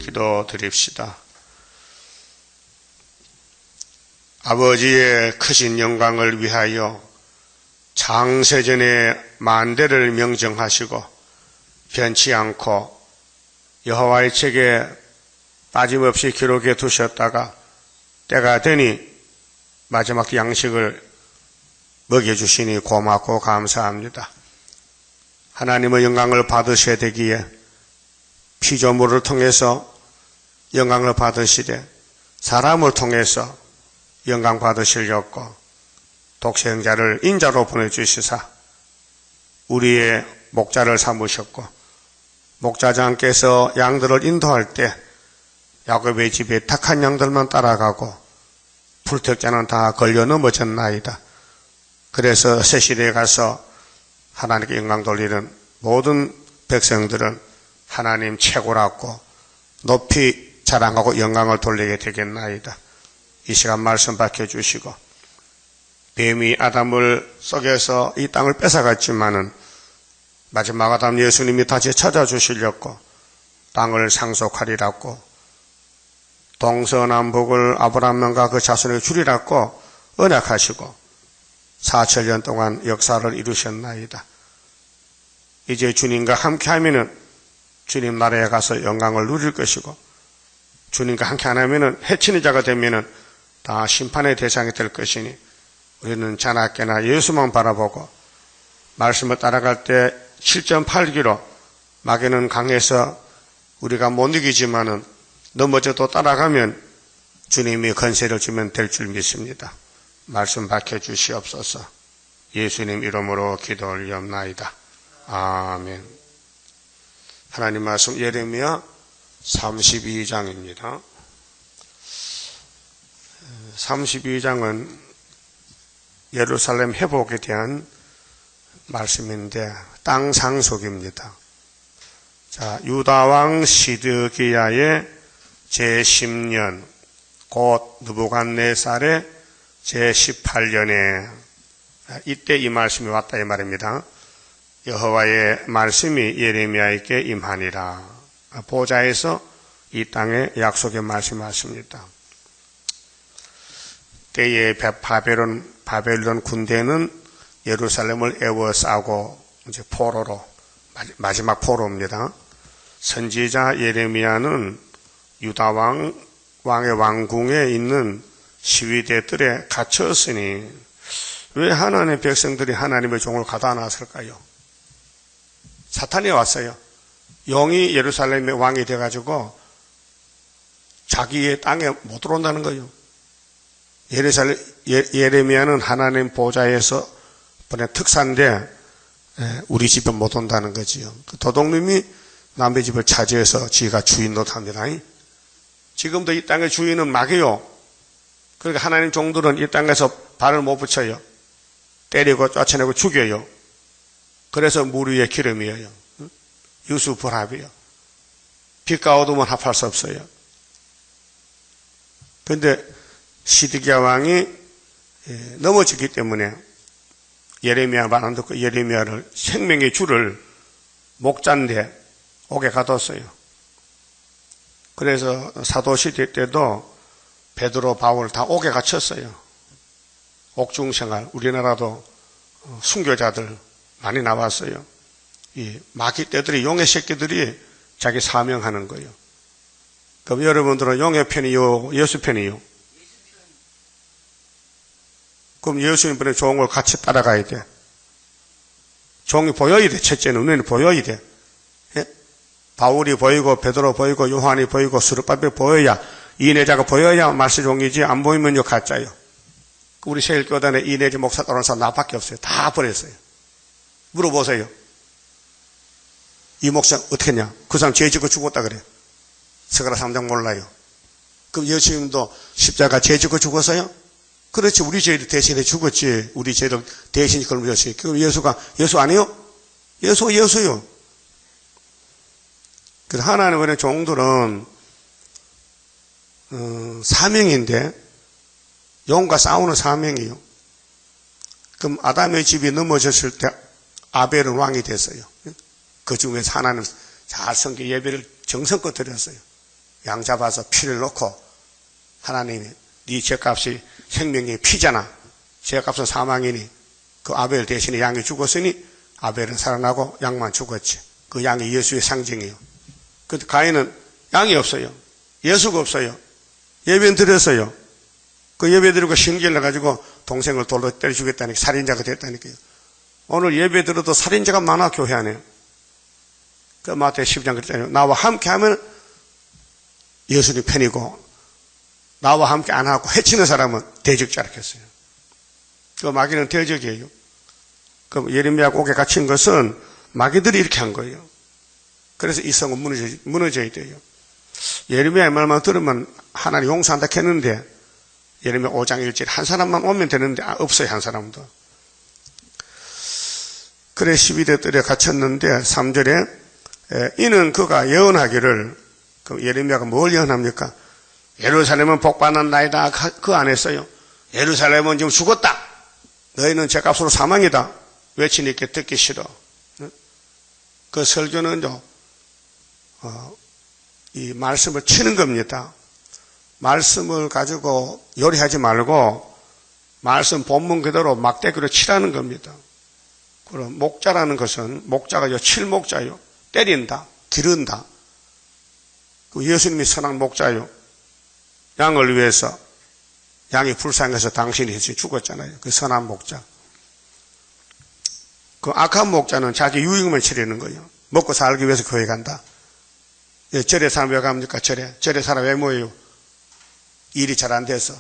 기도드립시다. 아버지의 크신 영광을 위하여 장세전에 만대를 명정하시고 변치 않고 여호와의 책에 빠짐없이 기록해 두셨다가 때가 되니 마지막 양식을 먹여주시니 고맙고 감사합니다. 하나님의 영광을 받으셔야 되기에 피조물을 통해서 영광을 받으시되 사람을 통해서 영광 받으시려고 독생자를 인자로 보내주시사 우리의 목자를 삼으셨고, 목자장께서 양들을 인도할 때 야곱의 집에 택한 양들만 따라가고 불택자는 다 걸려 넘어졌나이다. 그래서 새 시대에 가서 하나님께 영광 돌리는 모든 백성들은 하나님 최고라고 높이 자랑하고 영광을 돌리게 되겠나이다. 이 시간 말씀 밝혀주시고, 뱀이 아담을 속여서 이 땅을 뺏어갔지만은 마지막 아담 예수님이 다시 찾아주시려고 땅을 상속하리라고, 동서남북을 아브라함과 그 자손에게 주리라고 언약하시고 4천년 동안 역사를 이루셨나이다. 이제 주님과 함께하면은 주님 나라에 가서 영광을 누릴 것이고, 주님과 함께 안 하면은 해치는 자가 되면은 다 심판의 대상이 될 것이니 우리는 자나깨나 예수만 바라보고 말씀을 따라갈 때 7.8기로 마귀는 강해서 우리가 못 이기지만은 넘어져도 따라가면 주님이 건세를 주면 될 줄 믿습니다. 말씀 밝혀주시옵소서. 예수님 이름으로 기도 올리옵나이다. 아멘. 하나님 말씀 예레미야 32장입니다. 32장은 예루살렘 회복에 대한 말씀인데 땅 상속입니다. 자, 유다왕 시드기야의 제10년 곧 느부갓네살의 제18년에 이때 이 말씀이 왔다 이 말입니다. 여호와의 말씀이 예레미야에게 임하니라. 보좌에서 이 땅의 약속의 말씀하십니다. 때에 바벨론 군대는 예루살렘을 에워싸고 이제 포로로 마지막 포로입니다. 선지자 예레미야는 유다 왕의 왕궁에 있는 시위대들에 갇혔으니 왜 하나님의 백성들이 하나님의 종을 가다놨을까요? 사탄이 왔어요. 영이 예루살렘의 왕이 돼가지고 자기의 땅에 못 들어온다는 거예요. 예레미야는 하나님 보좌에서 보낸 특사인데 우리 집에 못 온다는 거지요. 그 도둑놈이 남의 집을 차지해서 지가 주인 노릇합니다. 지금도 이 땅의 주인은 마귀요. 그러니까 하나님 종들은 이 땅에서 발을 못 붙여요. 때리고 쫓아내고 죽여요. 그래서 물 위에 기름이에요. 유수불합이요. 빛과 어둠은 합할 수 없어요. 그런데 시드기야 왕이 넘어졌기 때문에 예레미야 말 안 듣고 예레미야를 생명의 줄을 목자인데 옥에 가뒀어요. 그래서 사도시대 때도 베드로, 바울 다 옥에 갇혔어요. 옥중생활. 우리나라도 순교자들 많이 나왔어요. 이 마귀 떼들이, 용의 새끼들이 자기 사명하는 거예요. 그럼 여러분들은 용의 편이요, 예수 편이요? 그럼 예수님 분의 종을 같이 따라가야 돼. 종이 보여야 돼. 첫째는 눈에 보여야 돼. 예? 바울이 보이고 베드로 보이고 요한이 보이고 스룹바벨이 보여야, 이내자가 보여야 말세종이지, 안 보이면 요 가짜요. 우리 세일교단에 이내자 목사 따라오는 사람 나밖에 없어요. 다 버렸어요. 물어보세요. 이 목사 어떻게 했냐? 그 사람 죄 짓고 죽었다 그래. 스가랴 3장 몰라요. 그럼 예수님도 십자가 죄 짓고 죽었어요? 그렇지. 우리 죄를 대신해 죽었지. 우리 죄를 대신 걸으셨어요. 그럼 예수가 예수 아니요? 예수요. 그래서 하나님의 종들은 사명인데 영과 싸우는 사명이요. 그럼 아담의 집이 넘어졌을 때 아벨은 왕이 됐어요. 그 중에서 하나는 잘 섬겨 예배를 정성껏 드렸어요. 양 잡아서 피를 놓고 하나님이 네 죄값이 생명의 피잖아. 죄값은 사망이니 그 아벨 대신에 양이 죽었으니 아벨은 살아나고 양만 죽었지. 그 양이 예수의 상징이에요. 근데 가인은 양이 없어요. 예수가 없어요. 예배 드렸어요. 그 예배 드리고 신기를 내가지고 동생을 돌로 때려 죽였다니까 살인자가 됐다니까요. 오늘 예배 들어도 살인자가 많아 교회 안에. 그 마태 10장 그랬잖아요. 나와 함께 하면 예수님 편이고 나와 함께 안 하고 해치는 사람은 대적자라 했어요. 그 마귀는 대적이에요. 그 예레미야가 옥에 갇힌 것은 마귀들이 이렇게 한 거예요. 그래서 이 성은 무너져야 돼요. 예레미야의 말만 들으면 하나님 용서한다 했는데 예레미야 5장 1절 한 사람만 오면 되는데 없어요. 한 사람도. 그래 12대 뜰에 갇혔는데 3절에 이는 그가 예언하기를 그 예레미야가 뭘 예언합니까? 예루살렘은 복받는 나이다. 그 안 했어요. 예루살렘은 지금 죽었다. 너희는 죄값으로 사망이다. 외치니까 듣기 싫어. 그 설교는요, 이 말씀을 치는 겁니다. 말씀을 가지고 요리하지 말고 말씀 본문 그대로 막대기로 치라는 겁니다. 그럼 목자라는 것은 목자가 칠목자요. 때린다, 기른다. 그 예수님이 선한 목자요. 양을 위해서 양이 불쌍해서 당신이 죽었잖아요. 그 선한 목자. 그 악한 목자는 자기 유익만 치르는 거예요. 먹고 살기 위해서 교회 간다. 예, 절에 사람 왜 갑니까? 절에 사람 왜 모여요? 일이 잘 안 돼서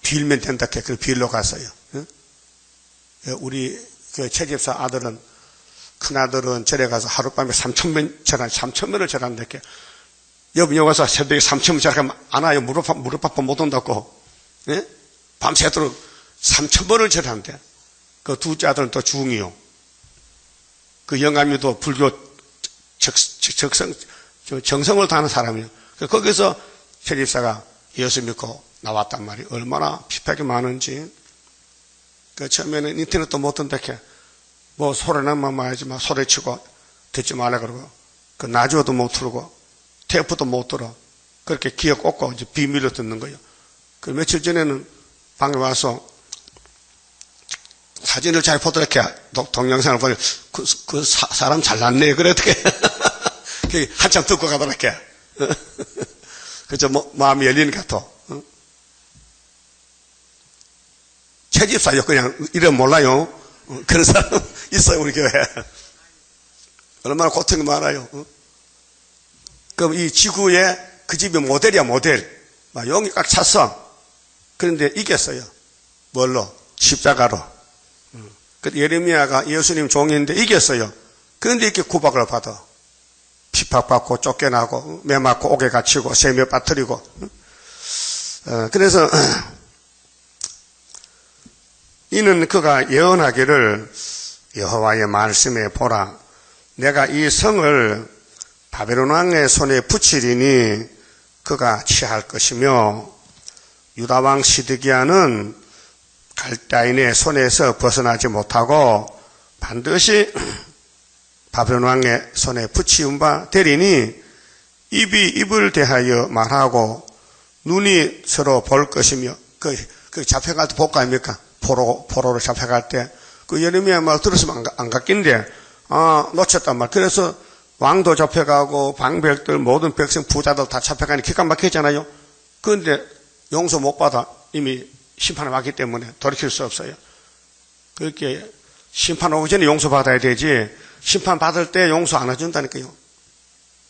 빌면 된다 해. 그 빌로 갔어요. 예, 우리 그 채집사 아들은 큰아들은 절에 가서 하룻밤에 3,000번을 절한다 해. 여기 와서 새벽에 3,000번 절하면 안 와요. 무릎 아파 못 온다고. 예? 밤새도록 3,000번을 절한대. 그 둘째 아들은 또 중이요. 그 영감이도 불교 정성을 다하는 사람이에요. 거기서 세집사가 예수 믿고 나왔단 말이에요. 얼마나 핍박이 많은지. 그 처음에는 인터넷도 못 든다 해. 뭐 소리나만 말하지 마. 소리치고 듣지 말라 그러고. 그 라디오도 못 틀고 테이프도 못 들어. 그렇게 귀에 꽂고 이제 비밀로 듣는 거예요. 그 며칠 전에는 방에 와서 사진을 잘 보더라게 동영상을 보니 그 사람 잘났네 그래 어떻게 한참 듣고 가더라게 그저 마음이 열리니까 또 채집사요. 그냥 이름 몰라요. 그런 사람 있어요 우리 교회. 얼마나 고통이 많아요. 그럼 이 지구에 그 집이 모델이야 모델. 막 용이 꽉 찼어. 그런데 이겼어요. 뭘로? 십자가로. 예레미야가 예수님 종인데 이겼어요. 그런데 이렇게 구박을 받아. 핍박받고 쫓겨나고 매 맞고 옥에 갇히고 세며 빠뜨리고. 그래서 이는 그가 예언하기를 여호와의 말씀에 보라. 내가 이 성을 바벨론 왕의 손에 붙이리니 그가 취할 것이며 유다 왕 시드기야는 갈대아인의 손에서 벗어나지 못하고 반드시 바벨론 왕의 손에 붙이운 바 되리니 입이 입을 대하여 말하고 눈이 서로 볼 것이며 그 잡혀갈 때 복가 아닙니까? 포로로 잡혀갈 때 그 예레미야 말 들었으면 안 갔긴데 놓쳤단 말. 그래서 왕도 잡혀가고 방백들 모든 백성 부자들 다 잡혀가니 기가 막혔잖아요. 그런데 용서 못 받아. 이미 심판을 받기 때문에 돌이킬 수 없어요. 그렇게 심판 오기 전에 용서 받아야 되지 심판 받을 때 용서 안 해준다니까요.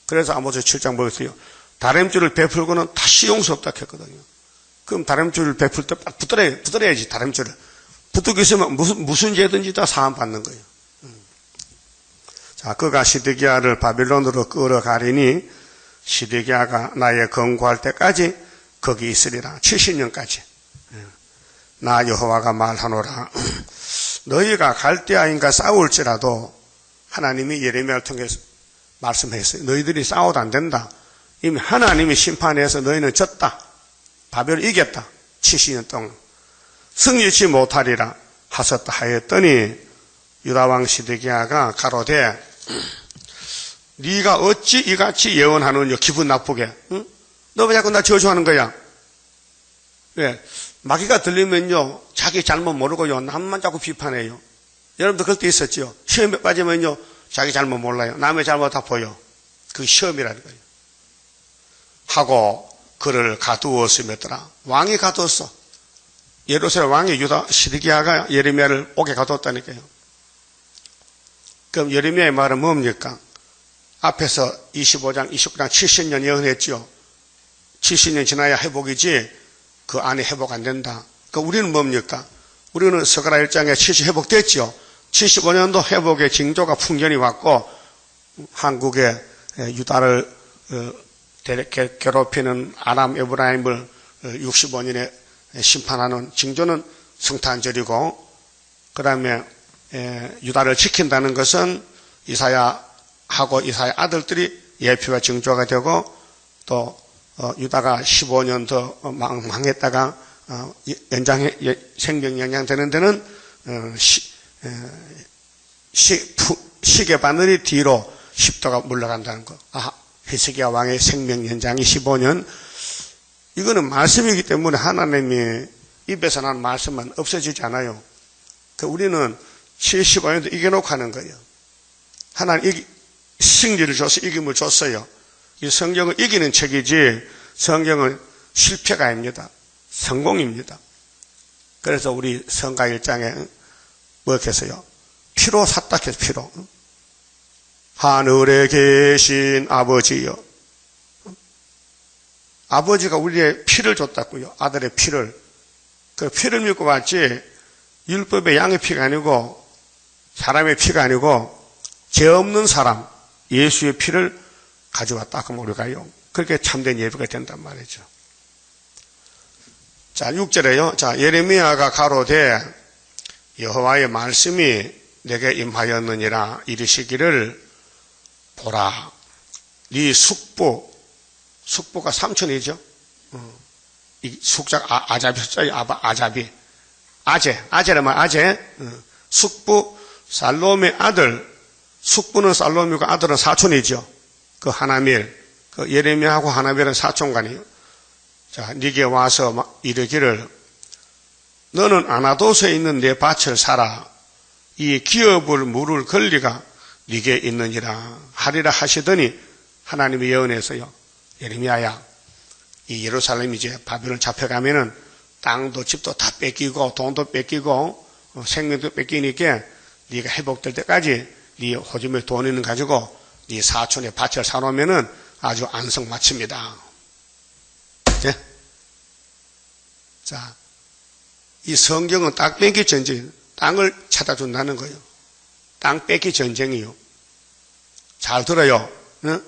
그래서 아모스 7장 보였어요. 다림줄을 베풀고는 다시 용서 없다 했거든요. 그럼 다림줄을 베풀 때 붙들어야지. 다림줄을 붙들고 있으면 무슨 죄든지 다 사함 받는 거예요. 자, 그가 시드기야를 바빌론으로 끌어가리니 시드기야가 나의 건고할 때까지 거기 있으리라. 70년까지. 나 여호와가 말하노라. 너희가 갈대아인과 싸울지라도 하나님이 예레미야를 통해서 말씀했어요. 너희들이 싸워도 안 된다. 이미 하나님이 심판해서 너희는 졌다. 바벨을 이겼다. 70년 동안. 승리치 못하리라 하셨다 하였더니 유다왕 시드기야가 가로되 네가 어찌 이같이 예언하느냐. 기분 나쁘게. 응? 너 왜 자꾸 나 저주하는 거야? 왜? 마귀가 들리면요, 자기 잘못 모르고요, 남만 자꾸 비판해요. 여러분도 그럴 때 있었죠? 시험에 빠지면요, 자기 잘못 몰라요. 남의 잘못 다 보여. 그게 시험이라는 거예요. 하고 그를 가두었으며더라. 왕이 가두었어. 예루살렘 왕이 유다 시드기야가 예레미야를 옥에 가두었다니까요. 그럼 예레미야의 말은 뭡니까? 앞에서 25장, 29장 70년 예언했죠. 70년 지나야 회복이지 그 안에 회복 안 된다. 그럼 우리는 뭡니까? 우리는 스가랴 1장에 70 회복됐죠. 75년도 회복의 징조가 풍년이 왔고 한국에 유다를 괴롭히는 아람 에브라임을 65년에 심판하는 징조는 성탄절이고, 그 다음에 유다를 지킨다는 것은 이사야하고 이사야 아들들이 예표와 징조가 되고, 또 유다가 15년 더 망했다가 생명 연장되는 데는 시계 바늘이 뒤로 10도가 물러간다는 거. 히스기야 왕의 생명 연장이 15년. 이거는 말씀이기 때문에 하나님이 입에서 나는 말씀은 없어지지 않아요. 우리는 75년도 이겨놓고 하는 거예요. 하나님 승리를 줘서 이김을 줬어요. 이 성경은 이기는 책이지 성경은 실패가 아닙니다. 성공입니다. 그래서 우리 성가 1장에 뭐렇게 했어요? 피로 샀다 해서 피로. 하늘에 계신 아버지여. 아버지가 우리의 피를 줬다고요. 아들의 피를. 그 피를 믿고 왔지 율법의 양의 피가 아니고 사람의 피가 아니고 죄 없는 사람 예수의 피를 가져왔다 하면 우리가요. 그렇게 참된 예배가 된단 말이죠. 자, 6절에요. 자, 예레미야가 가로되 여호와의 말씀이 내게 임하였느니라 이르시기를 보라. 네 숙부가 삼촌이죠. 이 숙자가 아잡이 숫자에 아잡이. 아제라면 아제. 숙부 살롬의 아들. 숙부는 살롬이고 아들은 사촌이죠. 그 하나밀. 그 예레미야하고 하나밀은 사촌간이에요. 자, 네게 와서 이르기를 너는 아나도스에 있는 내 밭을 사라. 이 기업을 물을 권리가 네게 있느니라 하리라 하시더니 하나님이 예언해서요. 예레미야야, 이 예루살렘이 이제 바벨론 잡혀가면은 땅도 집도 다 뺏기고 돈도 뺏기고 생명도 뺏기니까 네가 회복될 때까지 네 호주머니에 돈 있는 가지고 네 사촌의 밭을 사놓으면은 아주 안성맞춥니다. 네? 자, 이 성경은 땅 뺏기 전쟁, 땅을 찾아준다는 거예요. 땅 뺏기 전쟁이요. 잘 들어요. 네?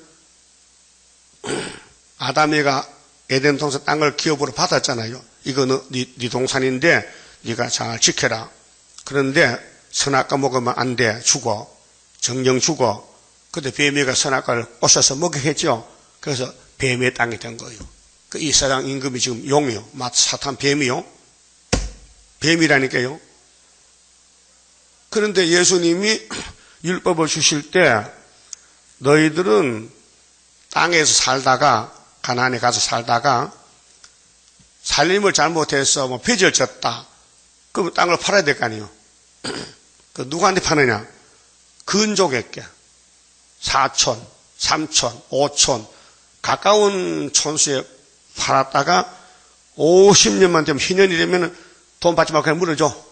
아담이가 에덴 동산 땅을 기업으로 받았잖아요. 이거는 네 동산인데 네가 잘 지켜라. 그런데 선악과 먹으면 안 돼. 죽어. 정령 죽어. 그때 뱀이가 선악과를 오셔서 먹게 했죠. 그래서 뱀의 땅이 된 거예요. 그 이 세상 임금이 지금 용이요. 사탄 뱀이요. 뱀이라니까요. 그런데 예수님이 율법을 주실 때 너희들은 땅에서 살다가 가나안에 가서 살다가 살림을 잘못해서 빚을 졌다. 그럼 땅을 팔아야 될 거 아니에요. 그 누구한테 파느냐? 근족에게. 사촌, 삼촌, 오촌 가까운 촌수에 팔았다가 50년만 되면 희년이 되면 돈 받지 말고 그냥 물어줘.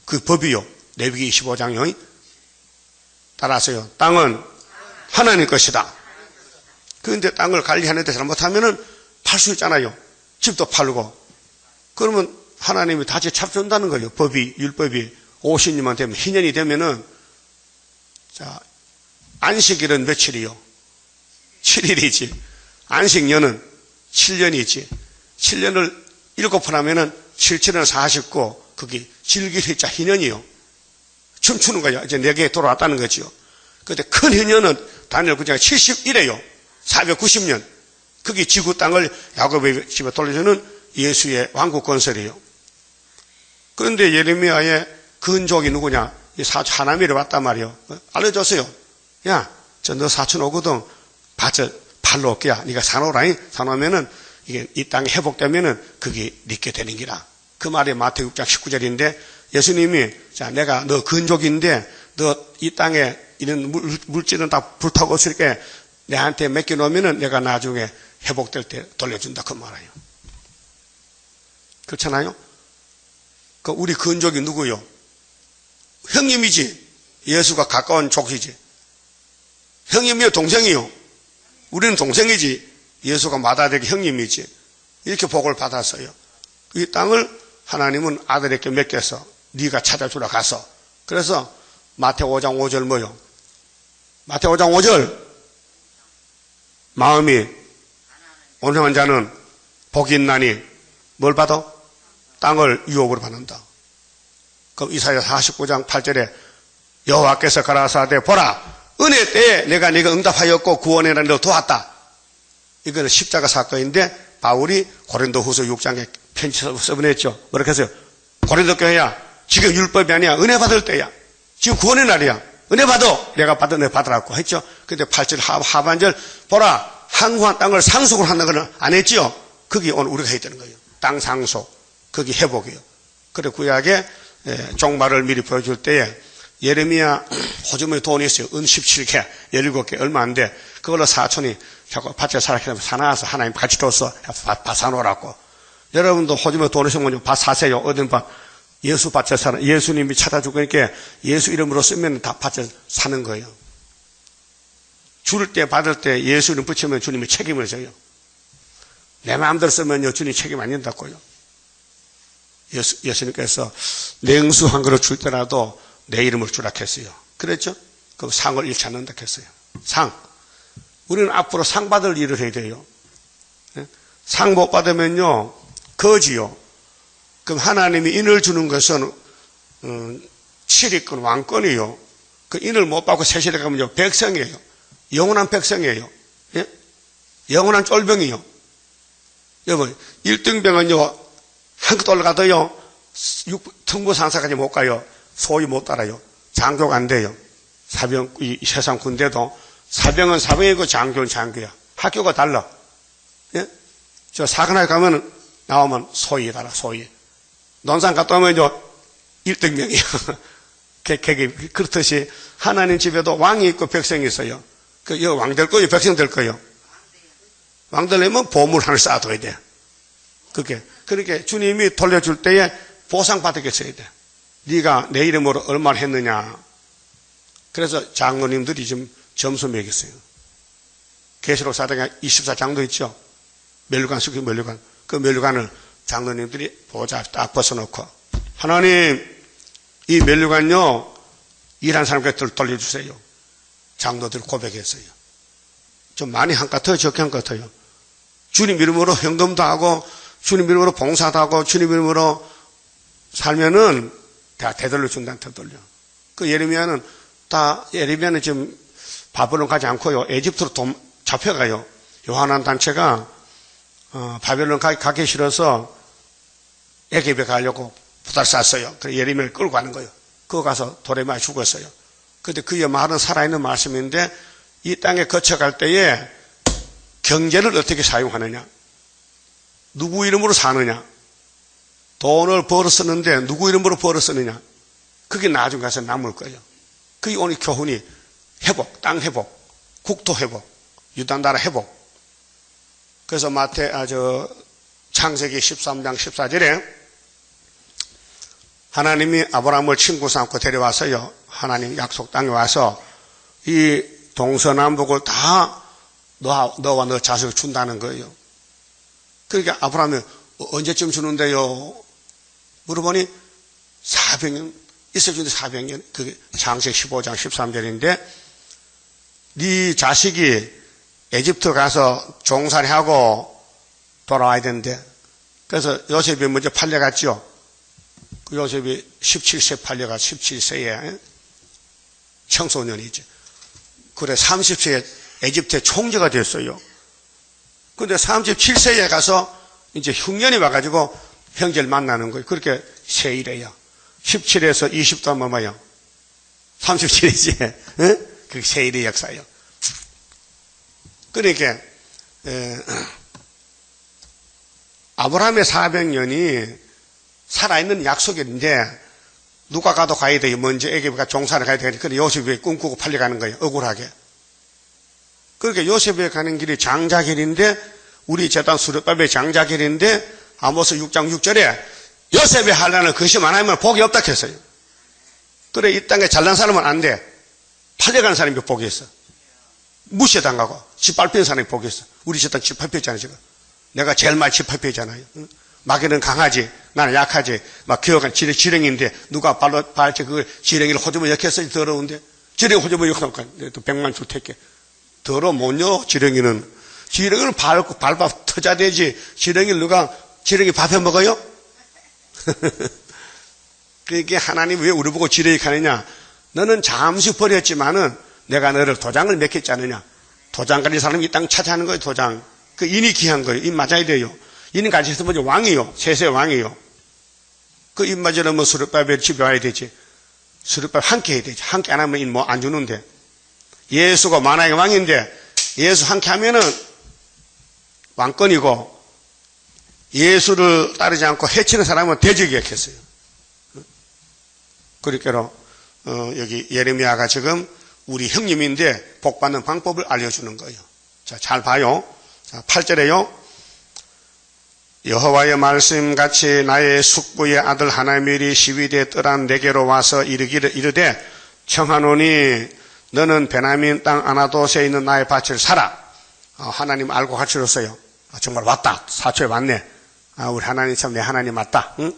그 법이요. 레위기 25장요. 따라서요. 땅은 하나님 것이다. 그런데 땅을 관리하는데 잘못하면은 팔 수 있잖아요. 집도 팔고. 그러면 하나님이 다시 잡준다는 거예요. 법이, 율법이 50년만 되면, 희년이 되면은, 자, 안식일은 며칠이요? 7일이지. 안식년은 7년이지. 7년을 7번 하면은 7, 7은 49, 그게 질기일자 희년이요. 춤추는 거예요. 이제 내게 돌아왔다는 거죠. 근데 큰 희년은 다니엘 9장 71회요. 490년. 그게 지구 땅을 야곱의 집에 돌려주는 예수의 왕국 건설이에요. 그런데 예레미야의 근족이 누구냐? 이 사촌 하나미를 왔단 말이에요. 알려줬어요. 야, 저 너 사촌 오거든. 밭을 살러 올게야. 네가 사놓으라니. 사놓으면은 이게 이 땅에 회복되면은 그게 네게 되는 기라. 그 말이 마태복음 6장 19절인데 예수님이 자 내가 너 근족인데 너 이 땅에 이런 물질은 다 불타고 있으니까 내한테 맡겨놓으면은 내가 나중에 회복될 때 돌려준다 그 말이에요. 그렇잖아요? 그 우리 근족이 누구요? 형님이지. 예수가 가까운 족이지. 형님이요 동생이요? 우리는 동생이지. 예수가 마다되게 형님이지. 이렇게 복을 받았어요. 이 땅을 하나님은 아들에게 맡겨서 네가 찾아주러 가서. 그래서 마태복음 5장 5절 뭐요? 마태복음 5장 5절 마음이 온유한 자는 복이 있나니 뭘 받아? 땅을 유업으로 받는다. 그럼 이사야 49장 8절에 여호와께서 가라사대 보라 은혜 때에 내가 네가 응답하였고 구원에 너 도왔다. 이거는 십자가 사건인데 바울이 고린도후서 6장에 편지 써보냈죠. 뭐라고 했어요? 고린도 교회야 지금 율법이 아니야. 은혜 받을 때야. 지금 구원의 날이야. 은혜 받아. 내가 받은 은혜 받으라고 했죠. 근데 8절 하반절 보라 항구한 땅을 상속을 한다는 건 안 했지요. 그게 오늘 우리가 해야 되는 거예요. 땅 상속. 그게 회복이에요. 그래 구약에 종말을 미리 보여줄 때에 예레미야 호주머니 돈이 있어요. 은 17개, 17개 얼마 안 돼. 그걸로 사촌이 밭에 살아서 사놔서 하나님 같이 줬어. 밭 사놓으라고. 여러분도 호주머니 돈 있으면 밭 사세요. 어딘 밭. 예수 밭에 사는 예수님이 찾아주고 그러니까 예수 이름으로 쓰면 다 밭에 사는 거예요. 줄 때 받을 때 예수 이름 붙이면 주님이 책임을 져요. 내 마음대로 쓰면요 주님 책임 안 진다고요. 예수님께서 냉수 한 그릇 줄 때라도 내 이름을 주라 했어요. 그랬죠? 그럼 상을 잃지 않는다 했어요. 상. 우리는 앞으로 상 받을 일을 해야 돼요. 상 못 받으면요 거지요. 그럼 하나님이 인을 주는 것은 7위권 왕권이요. 그 인을 못 받고 세시대 가면요 백성이에요. 영원한 백성이에요. 예? 영원한 쫄병이요. 여러분 1등병은요 한껏 올라가도요 특무상사까지 못 가요. 소위 못 따라요. 장교가 안 돼요. 사병 이 세상 군대도 사병은 사병이고 장교는 장교야. 학교가 달라. 예? 저 사관학교 가면 나오면 소위 달라. 소위. 논산 갔다 오면요 1등병이야. 그렇듯이 하나님 집에도 왕이 있고 백성이 있어요. 그 왕 될 거예요, 백성 될 거예요. 왕 되려면 보물 하나 쌓아둬야 돼. 그게 그렇게 주님이 돌려줄 때에 보상 받겠어야 돼. 네가 내 이름으로 얼마나 했느냐. 그래서 장로님들이 지금 점수 매겼어요. 계시록 4장에 24장도 있죠. 멸류관 쓰고 멸류관. 그 멸류관을 장로님들이 보자 딱 벗어놓고 하나님 이 멸류관요 일한 사람께 돌려주세요. 장로들 고백했어요. 좀 많이 한 것 같아요? 적게 한 것 같아요? 주님 이름으로 현금도 하고 주님 이름으로 봉사도 하고 주님 이름으로 살면은 다 되돌려 준다. 되돌려. 그 예레미야는 지금 바벨론 가지 않고요 에집트로 잡혀가요. 요한한 단체가 바벨론 가기 싫어서 애굽에 가려고 부달 쌌어요. 그래서 예레미야를 끌고 가는 거예요. 그거 가서 돌에 맞아 죽었어요. 그런데 그의 말은 살아있는 말씀인데 이 땅에 거쳐갈 때에 경제를 어떻게 사용하느냐, 누구 이름으로 사느냐, 돈을 벌어 쓰는데 누구 이름으로 벌어 쓰느냐, 그게 나중에 가서 남을 거예요. 그게 오늘 교훈이 회복, 땅 회복, 국토 회복, 유다나라 회복. 그래서 창세기 13장 14절에 하나님이 아브라함을 친구 삼고 데려와서요 하나님 약속 땅에 와서 이 동서남북을 다 너와 너 자식을 준다는 거예요. 그러니까 아브라함이 언제쯤 주는데요 물어보니 400년 있어주는데 400년. 그게 창세기 15장 13절인데 네 자식이 에집트 가서 종살이 하고 돌아와야 되는데 그래서 요셉이 먼저 팔려갔죠. 그 요셉이 17세 팔려가 17세에 청소년이죠. 그래 30세에 에집트의 총재가 됐어요. 그런데 37세에 가서 이제 흉년이 와가지고 형제를 만나는 거예요. 그렇게 세일해요. 17에서 20도 하면 뭐예요? 37이지. 그게 세일의 역사예요. 그러니까 아브라함의 400년이 살아있는 약속인데 누가 가도 가야 돼요. 먼저 애굽에 종사를 가야 되니까 그래 요셉이 꿈꾸고 팔려가는 거예요. 억울하게. 그렇게 요셉에 가는 길이 장자길인데 우리 제단 수르밥의 장자길인데 아모스 6장 6절에 요셉의 환난을 근심 안 하면 복이 없다 했어요. 그래 이 땅에 잘난 사람은 안 돼. 팔려가는 사람이 복이 있어. 무시당하고 집 밟히는 사람이 복이 있어. 우리 제단 집 밟혔잖아요. 지금. 내가 제일 많이 집 밟혔잖아요. 마귀는 강하지 나는 약하지. 막 기어간 지렁이인데 누가 발치 그 지렁이를 호주머 역했어. 더러운데 지렁이 호주머 역하니까 또 100만 줄 테게. 더러면요 지렁이는 밟아 터져야 되지. 지렁이 밥해 먹어요? 그러니까 하나님 왜 우리 보고 지렁이 가느냐. 너는 잠시 버렸지만은 내가 너를 도장을 맺혔지 않느냐. 도장 가진 사람이 이 땅 차지하는 거예요. 도장. 그 인이 귀한 거예요. 인 맞아야 돼요. 인은 같이 있으면 먼저 왕이요. 세세 왕이요. 그 인 맞으려면 수르바벨 집에 와야 되지. 수르바벨 함께 해야 되지. 함께 안 하면 인 뭐 안 주는데. 예수가 만왕의 왕인데 예수 함께 하면은 왕권이고 예수를 따르지 않고 해치는 사람은 대적이 했어요. 그러니까 여기 예레미야가 지금 우리 형님인데 복받는 방법을 알려주는 거예요. 자, 잘 봐요. 자, 8절에요. 여호와의 말씀같이 나의 숙부의 아들 하나멜이 시위대에 떠난 내게로 와서 이르되 청하노니 너는 베냐민 땅 아나돗에 있는 나의 밭을 사라. 하나님 알고 가르쳤어요. 정말 왔다. 사초에 왔네. 우리 하나님 참 내 하나님 맞다. 응?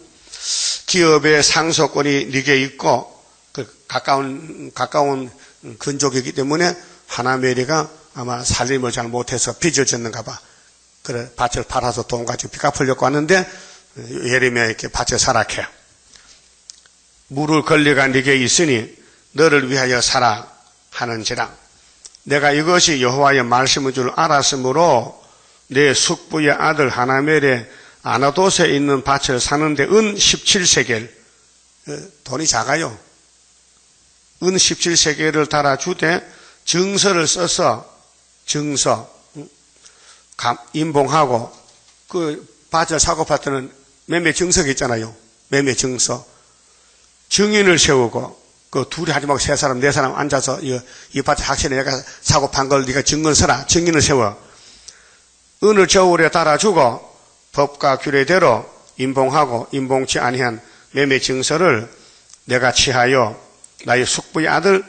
기업의 상속권이 네게 있고 그 가까운 근족이기 때문에 하나멜이가 아마 살림을 잘 못해서 빚을 졌는가 봐. 그래 밭을 팔아서 돈 가지고 빚 갚으려고 하는데 예레미야에게 밭을 사라케. 물을 권리가 네게 있으니 너를 위하여 사라 하는지라. 내가 이것이 여호와의 말씀인 줄 알았으므로 내 숙부의 아들 하나멜의 아나돗에 있는 밭을 사는데 은 17세겔 돈이 작아요. 은 17세겔을 달아주되 증서를 써서 증서 임봉하고 그 밭을 사고 팔 때는 매매 증서가 있잖아요. 매매 증서 증인을 세우고 그 둘이 하지 말고 세 사람 네 사람 앉아서 이 밭을 확실히 내가 사고 판 걸 네가 증언 서라. 증인을 세워. 은을 저울에 달아주고 법과 규례대로 임봉하고 임봉치 아니한 매매 증서를 내가 취하여 나의 숙부의 아들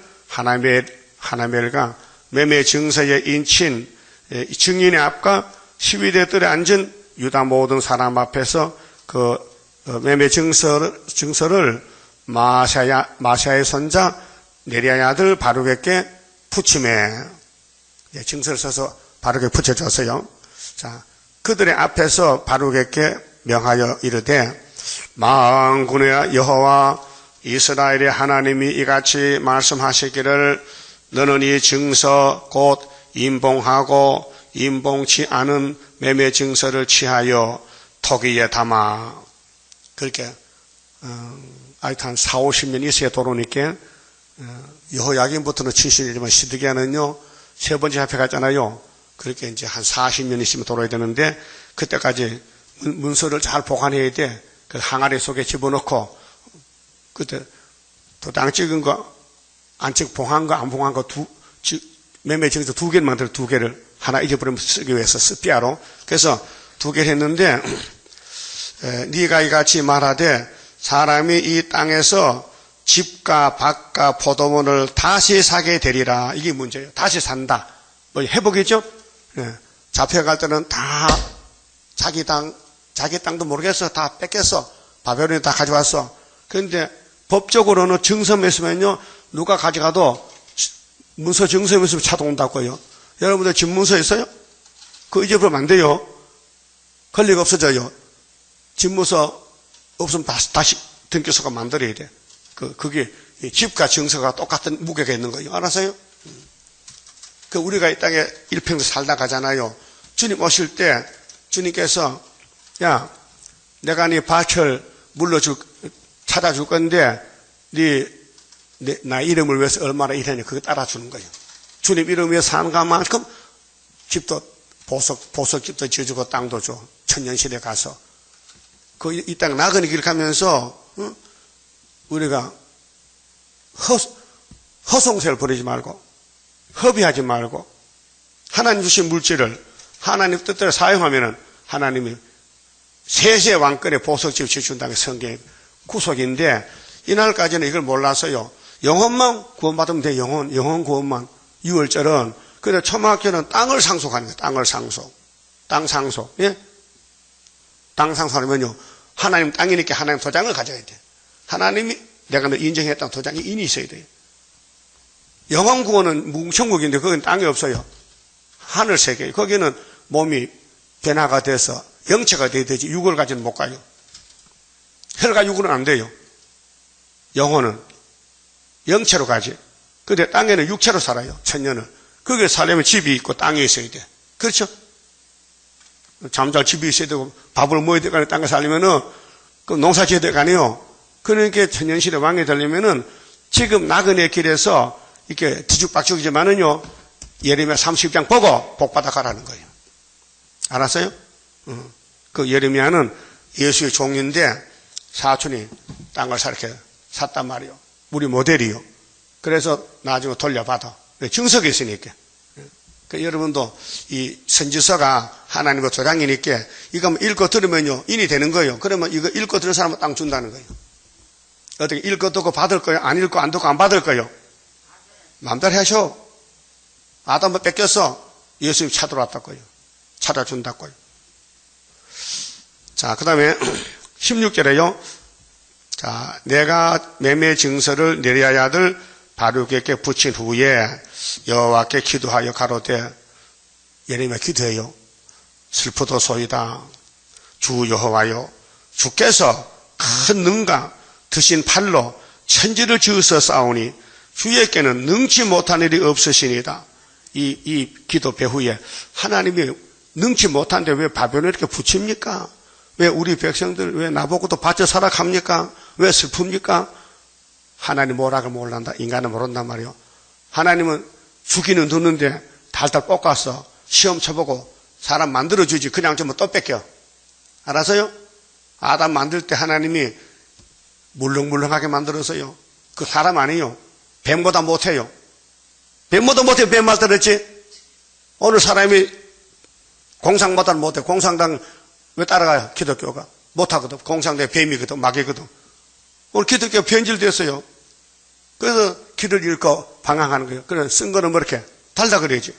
하나멜과 매매 증서에 인친 증인의 앞과 시위대 뜰에 앉은 유다 모든 사람 앞에서 그 매매 증서를 마샤의 손자 네리야의 아들 바룩에게 붙임에 증서를 써서 바룩에게 붙여줬어요. 자, 그들의 앞에서 바룩에게 명하여 이르되 만군의 여호와 이스라엘의 하나님이 이같이 말씀하시기를 너는 이 증서 곧 임봉하고 임봉치 않은 매매 증서를 취하여 토기에 담아. 그렇게 아직 한 4, 50년 있어야 도로니까 여호야긴부터는 70년이지만 시드기야는요 3번째 합해 갔잖아요. 그렇게 이제 한 40년 있으면 돌아야 되는데 그때까지 문서를 잘 보관해야 돼. 그 항아리 속에 집어넣고 그때 도장 찍은 거 안 찍고 봉한 거 안 봉한 거 매매 증서 2개를 만들어 2개를 하나 잊어버리면 쓰기 위해서 스피아로. 그래서 2개를 했는데 네가 이같이 말하되 사람이 이 땅에서 집과 밭과 포도원을 다시 사게 되리라. 이게 문제예요. 다시 산다. 뭐 회복이죠? 네. 잡혀갈 때는 다 자기 땅도 모르겠어. 다 뺏겼어. 바벨론이 다 가져왔어. 그런데 법적으로는 증서만 있으면요. 누가 가져가도 문서 증서만 있으면 차도 온다고요. 여러분들 집 문서 있어요? 그거 잊어버리면 안 돼요. 권리가 없어져요. 집 문서 없으면 다시 등기소가 만들어야 돼. 그게 집과 증서가 똑같은 무게가 있는 거예요. 알았어요? 우리가 이 땅에 일평생 살다 가잖아요. 주님 오실 때 주님께서 야, 내가 네 밭을 찾아줄 건데 나 이름을 위해서 얼마나 일하냐 그거 따라주는 거예요. 주님 이름 위해서 사는 것만큼 집도 보석집도 지어주고 땅도 줘. 천년시대 가서. 이 땅 나그네 길 가면서, 우리가 허송세를 부리지 말고, 허비하지 말고, 하나님 주신 물질을 하나님 뜻대로 사용하면은 하나님이 세세 왕권의 보석집을 지어준다는 게 성경의 구속인데, 이날까지는 이걸 몰라서요. 영혼만 구원받으면 돼, 영혼 구원만. 6월절은. 그래서 초막절은 땅을 상속하는 거예요, 땅을 상속. 땅 상속. 예? 땅 상속하면요. 하나님 땅이니까 하나님 도장을 가져야 돼. 하나님이 내가 너 인정했다는 도장이 인이 있어야 돼요. 영혼 구원은 무궁천국인데 거기는 땅이 없어요. 하늘 세계. 거기는 몸이 변화가 돼서 영체가 돼야 되지. 육을 가지는 못 가요. 혈과 육은 안 돼요. 영혼은 영체로 가지. 근데 땅에는 육체로 살아요. 천년을. 거기에 살려면 집이 있고 땅이 있어야 돼. 그렇죠? 잠잘 집이 있어야 되고 밥을 먹어야 되고 땅에 살려면은 그 농사 지어야 되고 아니요. 그러니까 천년시대 왕이 되려면은 지금 나그네 길에서 이렇게 뒤죽박죽이지만은요. 예레미야 30장 보고 복받아 가라는 거예요. 알았어요? 그 예레미야는 예수의 종인데 사촌이 땅을 이렇게 샀단 말이요. 우리 모델이요. 그래서 나중에 돌려받아. 증석이 있으니까. 그러니까 여러분도 이 선지서가 하나님과 도장이니까 이거 읽고 들으면요. 인이 되는 거예요. 그러면 이거 읽고 들은 사람은 땅 준다는 거예요. 어떻게 읽고 듣고 받을 거예요? 안 읽고 안 듣고 안 받을 거예요? 마음대로 하셔. 아담을 뺏겼어. 예수님 찾아왔다고요. 찾아준다고요. 자, 그 다음에 16절에요. 자, 내가 매매 증서를 네리야 아들 바룩에게 붙인 후에 여호와께 기도하여 가로되, 예레미야 기도해요. 슬프도소이다. 주 여호와여, 주께서 큰 능과 드신 팔로 천지를 지으서 싸우니 주에게는 능치 못한 일이 없으시니다. 이 기도 배후에 하나님이 능치 못한데 왜 바벨을 이렇게 붙입니까? 왜 우리 백성들 왜 나보고도 받쳐 살아갑니까? 왜 슬픕니까? 하나님 뭐라고 몰란다. 인간은 모른단 말이요. 하나님은 죽이는 두는데 달달 볶아서 시험 쳐보고 사람 만들어주지. 그냥 좀 또 뺏겨. 알았어요? 아담 만들 때 하나님이 물렁물렁하게 만들어서요. 그 사람 아니에요. 뱀보다 못해요. 뱀보다 못해. 뱀 말 들었지? 오늘 사람이 공상보다 못해. 공상당 왜 따라가요? 기독교가. 못하거든. 공상대 뱀이거든. 마귀거든. 오늘 기독교 변질됐어요. 그래서 길을 잃고 방황하는 거예요. 그래서 쓴 거는 뭐 이렇게 달다 그래야지.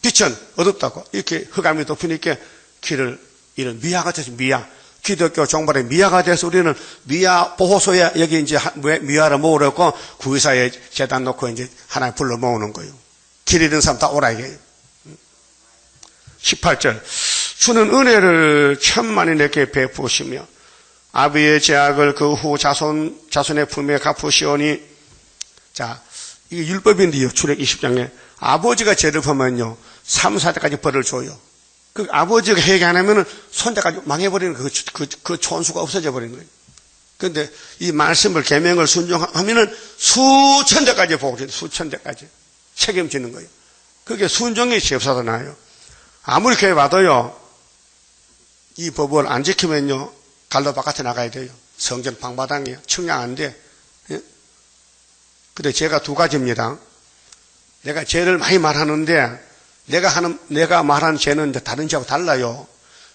빛은 어둡다고. 이렇게 흑암이 덮으니까 길을 잃은 미아가 돼서 미아. 기독교 종발의 미아가 돼서 우리는 미아 보호소에 여기 이제 미아를 모으려고 구의사에 재단 놓고 이제 하나님 불러 모으는 거예요. 길 잃은 사람 다 오라 이게요. 18절. 주는 은혜를 천만이 내게 베푸시며 아비의 죄악을 그 후 자손의 품에 갚으시오니. 자, 이게 율법인데요. 출애굽 20장에 아버지가 죄를 범하면요 3, 4대까지 벌을 줘요. 그 아버지가 회개 안 하면은 손자까지 망해버리는 그 촌수가 없어져 버리는 거예요. 그런데 이 말씀을 계명을 순종하면은 수천 대까지 복을 줘요. 수천 대까지 책임지는 거예요. 그게 순종이 제보다 나아요. 아무리 교회 봐도요 이 법을 안 지키면요 갈로 바깥에 나가야 돼요. 성전 방바닥이에요. 청량 안 돼. 예? 근데 죄가 두 가지입니다. 내가 죄를 많이 말하는데 내가 말하는 죄는 이제 다른 죄하고 달라요.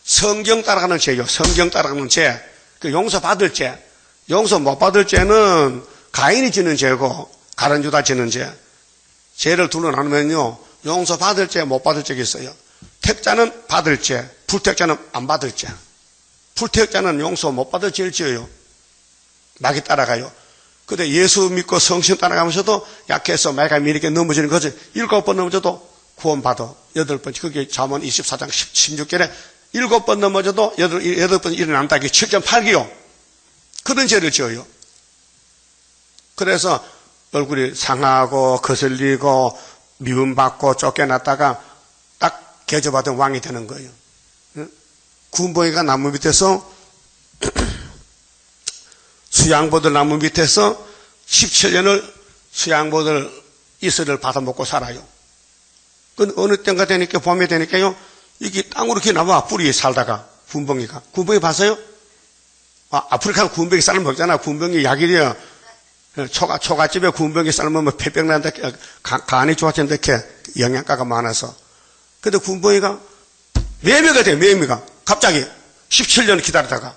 성경 따라가는 죄요. 성경 따라가는 죄. 그 용서 받을 죄. 용서 못 받을 죄는 가인이 지는 죄고 가룟유다 지는 죄. 죄를 둘로 나누면요 용서 받을 죄, 못 받을 죄가 있어요. 택자는 받을 죄, 불택자는 안 받을 죄. 불택자는 용서 못 받을 죄를 지어요. 마귀 따라가요. 근데 예수 믿고 성신 따라가면서도 약해서 마귀가 미리게 넘어지는 거지. 7번 넘어져도 구원받아. 8번. 그게 잠언 24장 16절에 7번 넘어져도 8번 일어난다. 이게 7.8기요. 그런 죄를 지어요. 그래서 얼굴이 상하고 거슬리고 미움받고 쫓겨났다가 딱 개조받은 왕이 되는 거예요. 군봉이가 나무 밑에서 수양보들 나무 밑에서 17년을 수양보들 이슬을 받아먹고 살아요. 그 어느 때가 되니까 봄이 되니까요 이게 땅으로 이렇게 나와, 뿌리에 살다가, 군뱅이가. 군뱅이 봤어요? 아프리카 군뱅이 쌀 먹잖아. 군뱅이 약이래요. 초가집에 군뱅이 삶으면 폐병 난다, 간이 좋아진다, 이렇게 영양가가 많아서. 근데 군뱅이가 매미가 돼요, 매미가. 갑자기 17년 기다리다가.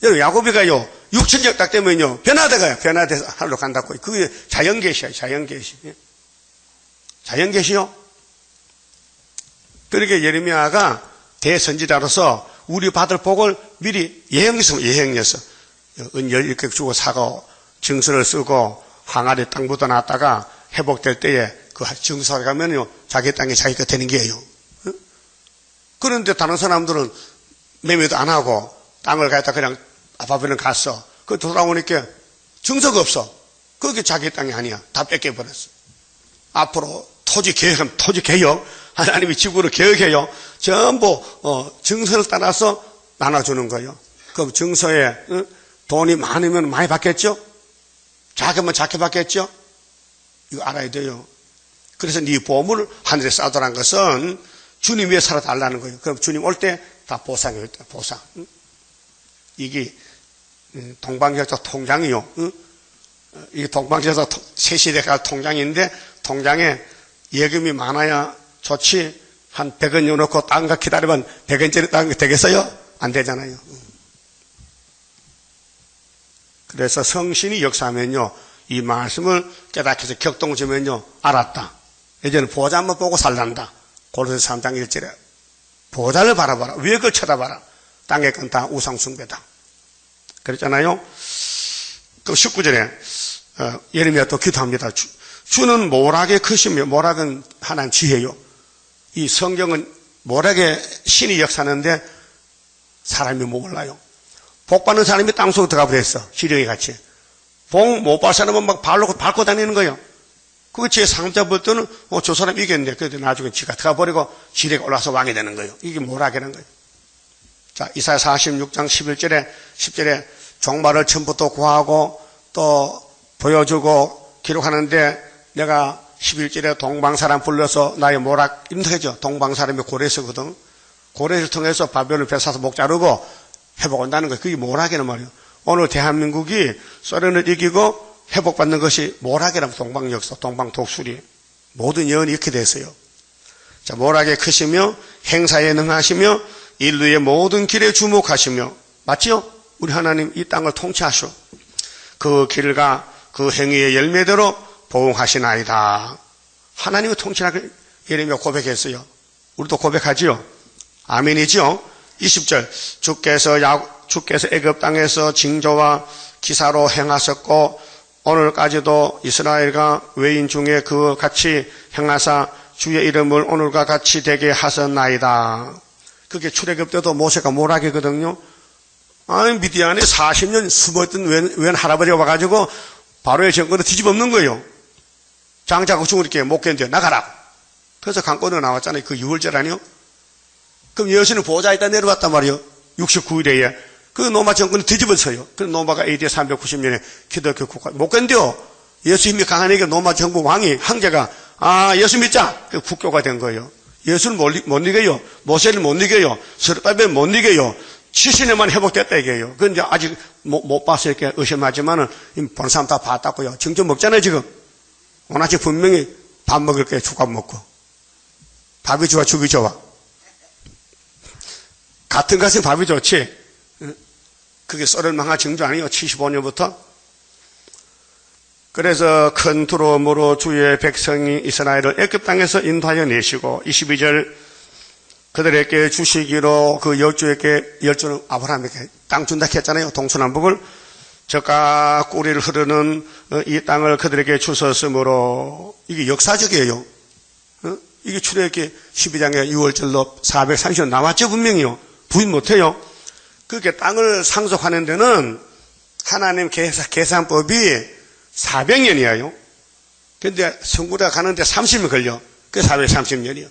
여러분, 야곱이가요, 육천적 딱 되면요, 변화돼가요. 변화돼서 하늘로 간다고. 그게 자연계시야, 자연계시. 자연계시요? 그러니까 예레미야가 대선지자로서 우리 받을 복을 미리 예행해서 은 10개 주고 사고 증서를 쓰고 항아리 땅 묻어놨다가 회복될 때에 그 증서에 가면요, 자기 땅이 자기가 되는 게예요. 그런데 다른 사람들은 매매도 안 하고 땅을 갖다 그냥 아파트는 갔어. 그 돌아오니까 증서가 없어. 그게 자기 땅이 아니야. 다 뺏겨버렸어. 앞으로 토지 개혁, 하나님이 지구를 개혁해요. 전부 증서를 따라서 나눠주는 거예요. 그럼 증서에 돈이 많으면 많이 받겠죠? 작으면 작게 받겠죠? 이거 알아야 돼요. 그래서 네 보물을 하늘에 쌓아두라는 것은 주님 위해 살아달라는 거예요. 그럼 주님 올 때 다 보상이에요. 보상. 이게 동방제사 통장이요. 이게 동방제사 새시대가 통장인데 통장에 예금이 많아야 좋지. 한 100원 넣어놓고 땅가 기다리면 100원짜리 땅 되겠어요? 안 되잖아요. 그래서 성신이 역사하면요, 이 말씀을 깨닫게 해서 격동지면요, 알았다. 예전에 보좌만 보고 살란다. 고린도서 3장 1절에 보좌를 바라봐라. 위에 걸 쳐다봐라. 땅의 건 다 우상숭배다. 그랬잖아요. 또 19절에 예레미야 또 기도합니다. 주는 모락에 크시며, 모락은 하나님 지혜요. 이 성경은 모락에 신이 역사하는데 사람이 몰라요. 복 받는 사람이 땅속에 들어가 버렸어. 지렁이 같이. 복 못 받는 사람은 막 밟고 다니는 거예요. 그거 제 상자 볼 때는 저 사람 이겼는데, 그래도 나중에 지가 들어가 버리고 지뢰가 올라서 왕이 되는 거예요. 이게 모락이라는 거예요. 자, 이사야 46장 11절에 10절에 종말을 처음부터 구하고 또 보여주고 기록하는데, 내가 11절에 동방사람 불러서 나의 모락 인도해줘. 동방사람이 고레스거든. 고레스를 통해서 바벨을 뺏어서 목 자르고 회복한다는 거예요. 그게 모락이란 말이에요. 오늘 대한민국이 소련을 이기고 회복받는 것이 모락이라면 동방역사, 동방독수리. 모든 예언이 이렇게 됐어요. 자, 모락에 크시며 행사에 능하시며 인류의 모든 길에 주목하시며, 맞죠? 우리 하나님 이 땅을 통치하시오. 그 길과 그 행위의 열매대로 보응하시나이다. 하나님의 통치라고 예레미야 고백했어요. 우리도 고백하지요. 아멘이죠. 20절 주께서 애굽 땅에서 징조와 기사로 행하셨고 오늘까지도 이스라엘과 외인 중에 그 같이 행하사 주의 이름을 오늘과 같이 되게 하셨나이다. 그게 출애굽 때도 모세가 모락이거든요. 아니, 미디안에 40년 숨었던 웬 할아버지가 와가지고 바로의 정권을 뒤집어엎는 거예요. 장자고 죽으니까 못 견뎌 나가라. 그래서 강권으로 나왔잖아요. 그 6월절 아니요? 그럼 예수는 보좌에 있다 내려왔단 말이에요. 69일에. 그 로마 정권을 뒤집어서요. 그 로마가 AD 390년에 기독교 국가 못 견뎌. 예수 힘이 강하니까 로마 정부 왕이 황제가 예수 믿자. 그 국교가 된 거예요. 예수는 못 이겨요. 모세를 못 이겨요. 스룹바벨 못 이겨요. 70년만 회복됐다 이게요. 그건 이제 아직 못 봐서 이렇게 의심하지만은 본 사람 다 봤다고요. 증거 먹잖아요 지금. 오나지 분명히 밥 먹을 게 죽밥 먹고. 밥이 좋아 죽이 좋아. 같은 것은 밥이 좋지. 그게 썰을 망할 징조 아니에요. 75년부터. 그래서 큰 두려움으로 주의 백성이 이스라엘을 애굽 땅에서 인도하여 내시고 22절 그들에게 주시기로 그 열주는 아브라함에게 땅 준다 했잖아요. 동서남북을. 저가 꿀이 흐르는 이 땅을 그들에게 주셨으므로 이게 역사적이에요. 이게 출애굽기 12장에 6월절로 430년 나왔죠. 분명히요. 부인 못해요. 그렇게 땅을 상속하는 데는 하나님 계산법이 400년이에요. 근데 성구가 가는데 30년 걸려. 그게 430년이요.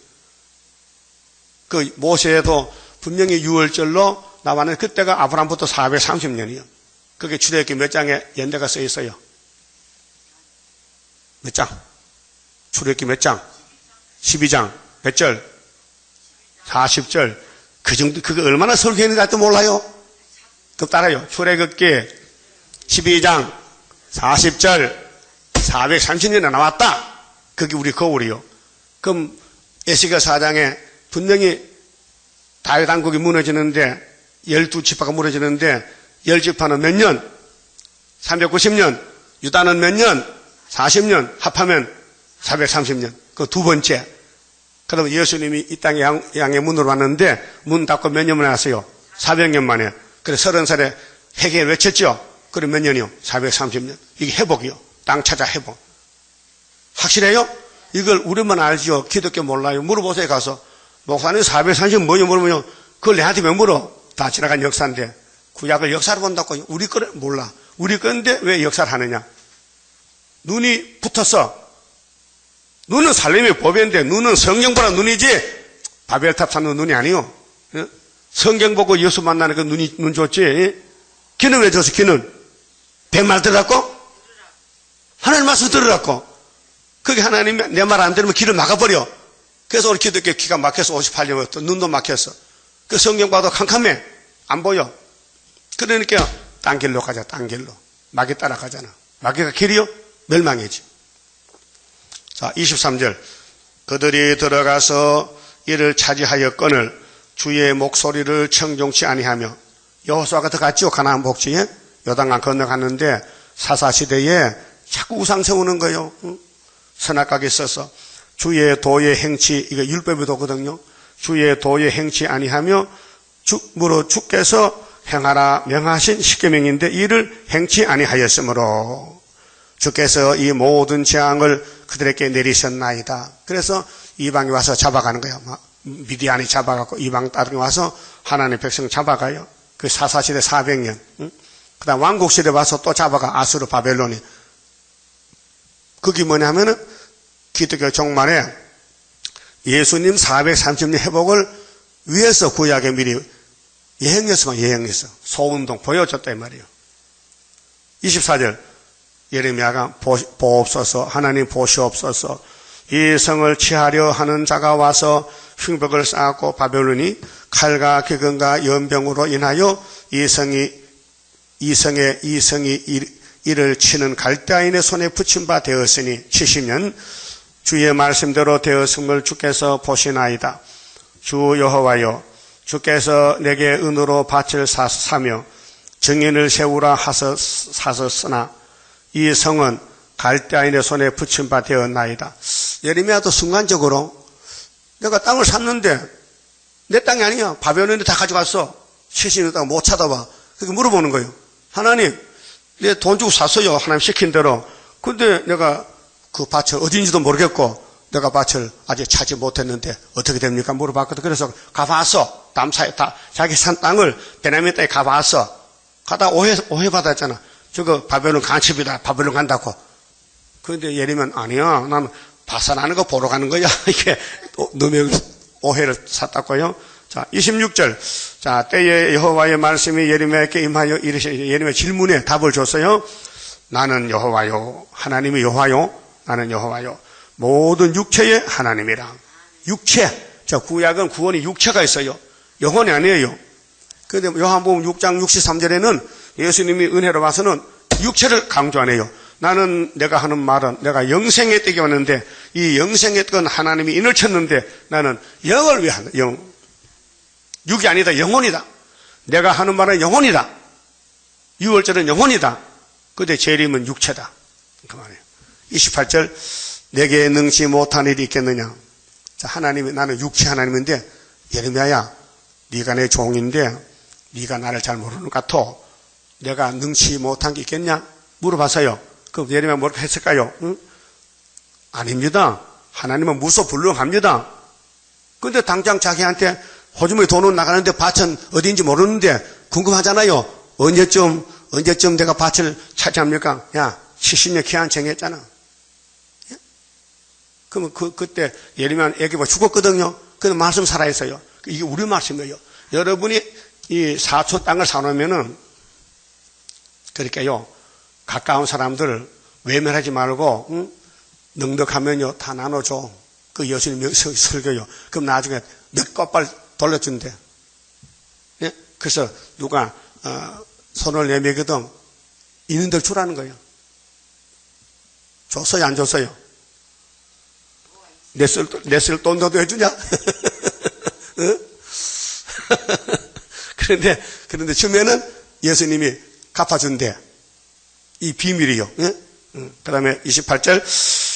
그 모세에도 분명히 6월절로 나왔는데 그때가 아브라함부터 430년이요. 그게 출애굽기 몇 장에 연대가 써 있어요? 몇 장? 출애굽기 몇 장? 12장. 몇 절? 40절. 그 정도, 그거 얼마나 설교했는지 몰라요? 그럼 따라요. 출애굽기 12장 40절 430년에 나왔다. 그게 우리 거울이요. 그럼 에스겔 4장에 분명히 다윗 왕국이 무너지는데 12지파가 무너지는데 10지파는 몇 년? 390년. 유다는 몇 년? 40년. 합하면 430년. 그 두 번째. 그럼 예수님이 이 땅에 양의 문으로 왔는데 문 닫고 몇 년 만에 왔어요? 400년 만에. 그래서 30살에 회개 외쳤죠? 그럼 몇 년이요? 430년. 이게 회복이요. 땅 찾아 회복. 확실해요? 이걸 우리만 알죠. 기독교 몰라요. 물어보세요. 가서. 목사님 430 뭐냐 물으면 그걸 내한테 왜 물어? 다 지나간 역사인데. 구약을 역사로 본다고. 우리 거를 몰라. 우리 건데 왜 역사를 하느냐? 눈이 붙었어. 눈은 살림의 법인데 눈은 성경보다 눈이지 바벨탑 사는 눈이 아니요. 성경 보고 예수 만나는 그 눈 좋지. 귀는 왜 줬어? 귀는 100말 들으라고? 하나님 말씀 들으라고. 그게 하나님이 내 말 안 들으면 귀를 막아버려. 그래서 우리 기독교 귀가 막혀서 58년 또 눈도 막혔어. 그 성경 봐도 캄캄해. 안 보여. 그러니까 딴 길로 가자. 딴 길로. 마귀 따라가잖아. 마귀가 길이요? 멸망이지. 자, 23절. 그들이 들어가서 이를 차지하였거늘 주의 목소리를 청종치 아니하며. 여호수아가 들어갔죠. 가나안 복지에. 요단강 건너갔는데 사사시대에 자꾸 우상 세우는 거예요. 선악각에 있어서 주의 도의 행치, 이거 율법의 도거든요. 주의 도의 행치 아니하며 주께서 행하라 명하신 십계명인데 이를 행치 아니하였으므로 주께서 이 모든 재앙을 그들에게 내리셨나이다. 그래서 이방이 와서 잡아가는 거예요. 미디안이 잡아가고 이방 따르게 와서 하나님의 백성 잡아가요. 그 사사시대 400년. 그 다음 왕국시대 와서 또 잡아가. 아수르 바벨론이. 그게 뭐냐면은 기독교 종말에 예수님 430년 회복을 위해서 구약에 미리 예행했어. 소운동 보여줬다 이 말이에요. 24절. 예레미야가 보옵소서 하나님 보시옵소서 이 성을 취하려 하는 자가 와서 흉벽을 쌓았고 바벨론이 칼과 기근과 연병으로 인하여 이 성이 이를 치는 갈대아인의 손에 붙임 바 되었으니 70년 주의 말씀대로 되었음을 주께서 보시나이다. 주 여호와여 주께서 내게 은으로 밭을 사며 증인을 세우라 하셨으나 이 성은 갈대아인의 손에 붙임 바 되었나이다. 예레미야도 순간적으로 내가 땅을 샀는데 내 땅이 아니야. 바벨론이 다 가져갔어. 70년 동안 못 찾아봐. 그렇게 물어보는 거예요. 하나님 내 돈 주고 샀어요. 하나님 시킨 대로. 근데 내가 그 밭을 어딘지도 모르겠고 내가 밭을 아직 찾지 못했는데 어떻게 됩니까? 물어봤거든. 그래서 가봤어. 자기 산 땅을 베냐민 땅에 가봤어. 가다 오해받았잖아. 저거 바벨론 간첩이다. 바벨론 간다고. 그런데 예리면 아니야. 나는 파산하는 거 보러 가는 거야. 이게 너무 오해를 샀다고요. 자, 26절. 자, 때에 여호와의 말씀이 예레미야에게 임하여 이르시니 예레미야 질문에 답을 줬어요. 나는 여호와요. 하나님이 여호와요. 나는 여호와요. 모든 육체의 하나님이라. 육체. 자, 구약은 구원이 육체가 있어요. 영혼이 아니에요. 그런데 요한복음 6장 63절에는 예수님이 은혜로 와서는 육체를 강조 안 해요. 나는 내가 하는 말은 내가 영생의 떡이 왔는데 이 영생의 떡은 하나님이 인을 쳤는데 나는 영을 위한 영. 육이 아니다. 영혼이다. 내가 하는 말은 영혼이다. 6월절은 영혼이다. 그런데 재림은 육체다. 그 말이에요. 28절 내게 능치 못한 일이 있겠느냐. 자, 하나님이 나는 육체 하나님인데 예레미야야 네가 내 종인데 네가 나를 잘 모르는 것 같아. 내가 능치 못한 게 있겠냐? 물어봤어요. 그럼 예레미야 뭐라고 했을까요? 응? 아닙니다. 하나님은 무소불능합니다. 그런데 당장 자기한테 호주머니 돈은 나가는데 밭은 어디인지 모르는데 궁금하잖아요. 언제쯤 내가 밭을 차지합니까? 야, 70년 기한 정했잖아. 예? 그러면 그때 예레미야 애기가 죽었거든요. 근데 말씀 살아있어요. 이게 우리 말씀이에요. 여러분이 이 사초 땅을 사놓으면은 그러니까요. 가까운 사람들 외면하지 말고 응? 넉넉하면요 다 나눠줘. 그 예수님 설교요. 그럼 나중에 몇 꽃발 돌려준대. 예? 그래서 누가 손을 내밀거든 있는 대로 주라는 거예요. 줬어요, 안 줬어요? 내 쓸 돈 너도 해주냐? 그런데 주면은 예수님이 갚아준대. 이 비밀이요. 예? 그 다음에 28절.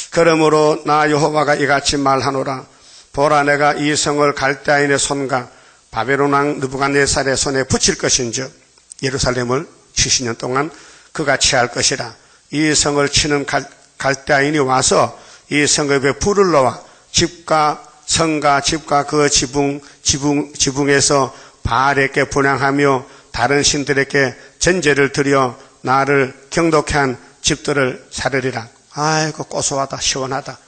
그러므로 나 여호와가 이같이 말하노라. 보라, 내가 이 성을 갈대아인의 손과 바벨론 왕 느부갓네살의 손에 붙일 것인즉 예루살렘을 70년 동안 그가 취할 것이라. 이 성을 치는 갈대아인이 와서 이 성읍에 불을 넣어 집과 성과 집과 그 지붕에서 바알에게 분향하며 다른 신들에게 전제를 드려 나를 경독케 한 집들을 사르리라. 아이고 고소하다, 시원하다.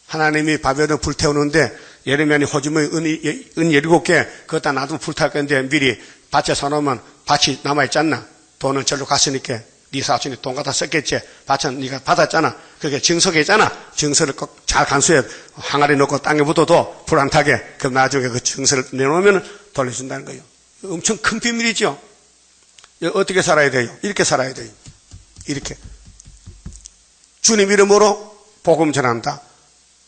하나님이 바벨론 불태우는데 예레미야니 호주머니 은 7개 그것다 놔두면 불탈 건데 미리 밭에 사놓으면 밭이 남아있잖나. 돈은 절로 갔으니까 네 사촌이 돈 갖다 썼겠지. 밭은 네가 받았잖아. 그게 증서겠잖아. 증서를 꼭 잘 간수해 항아리 넣고 땅에 묻어도 불 안 타게. 그럼 나중에 그 증서를 내놓으면 돌려준다는 거예요. 엄청 큰 비밀이죠. 어떻게 살아야 돼요? 이렇게 살아야 돼요. 이렇게 주님 이름으로 복음 전한다,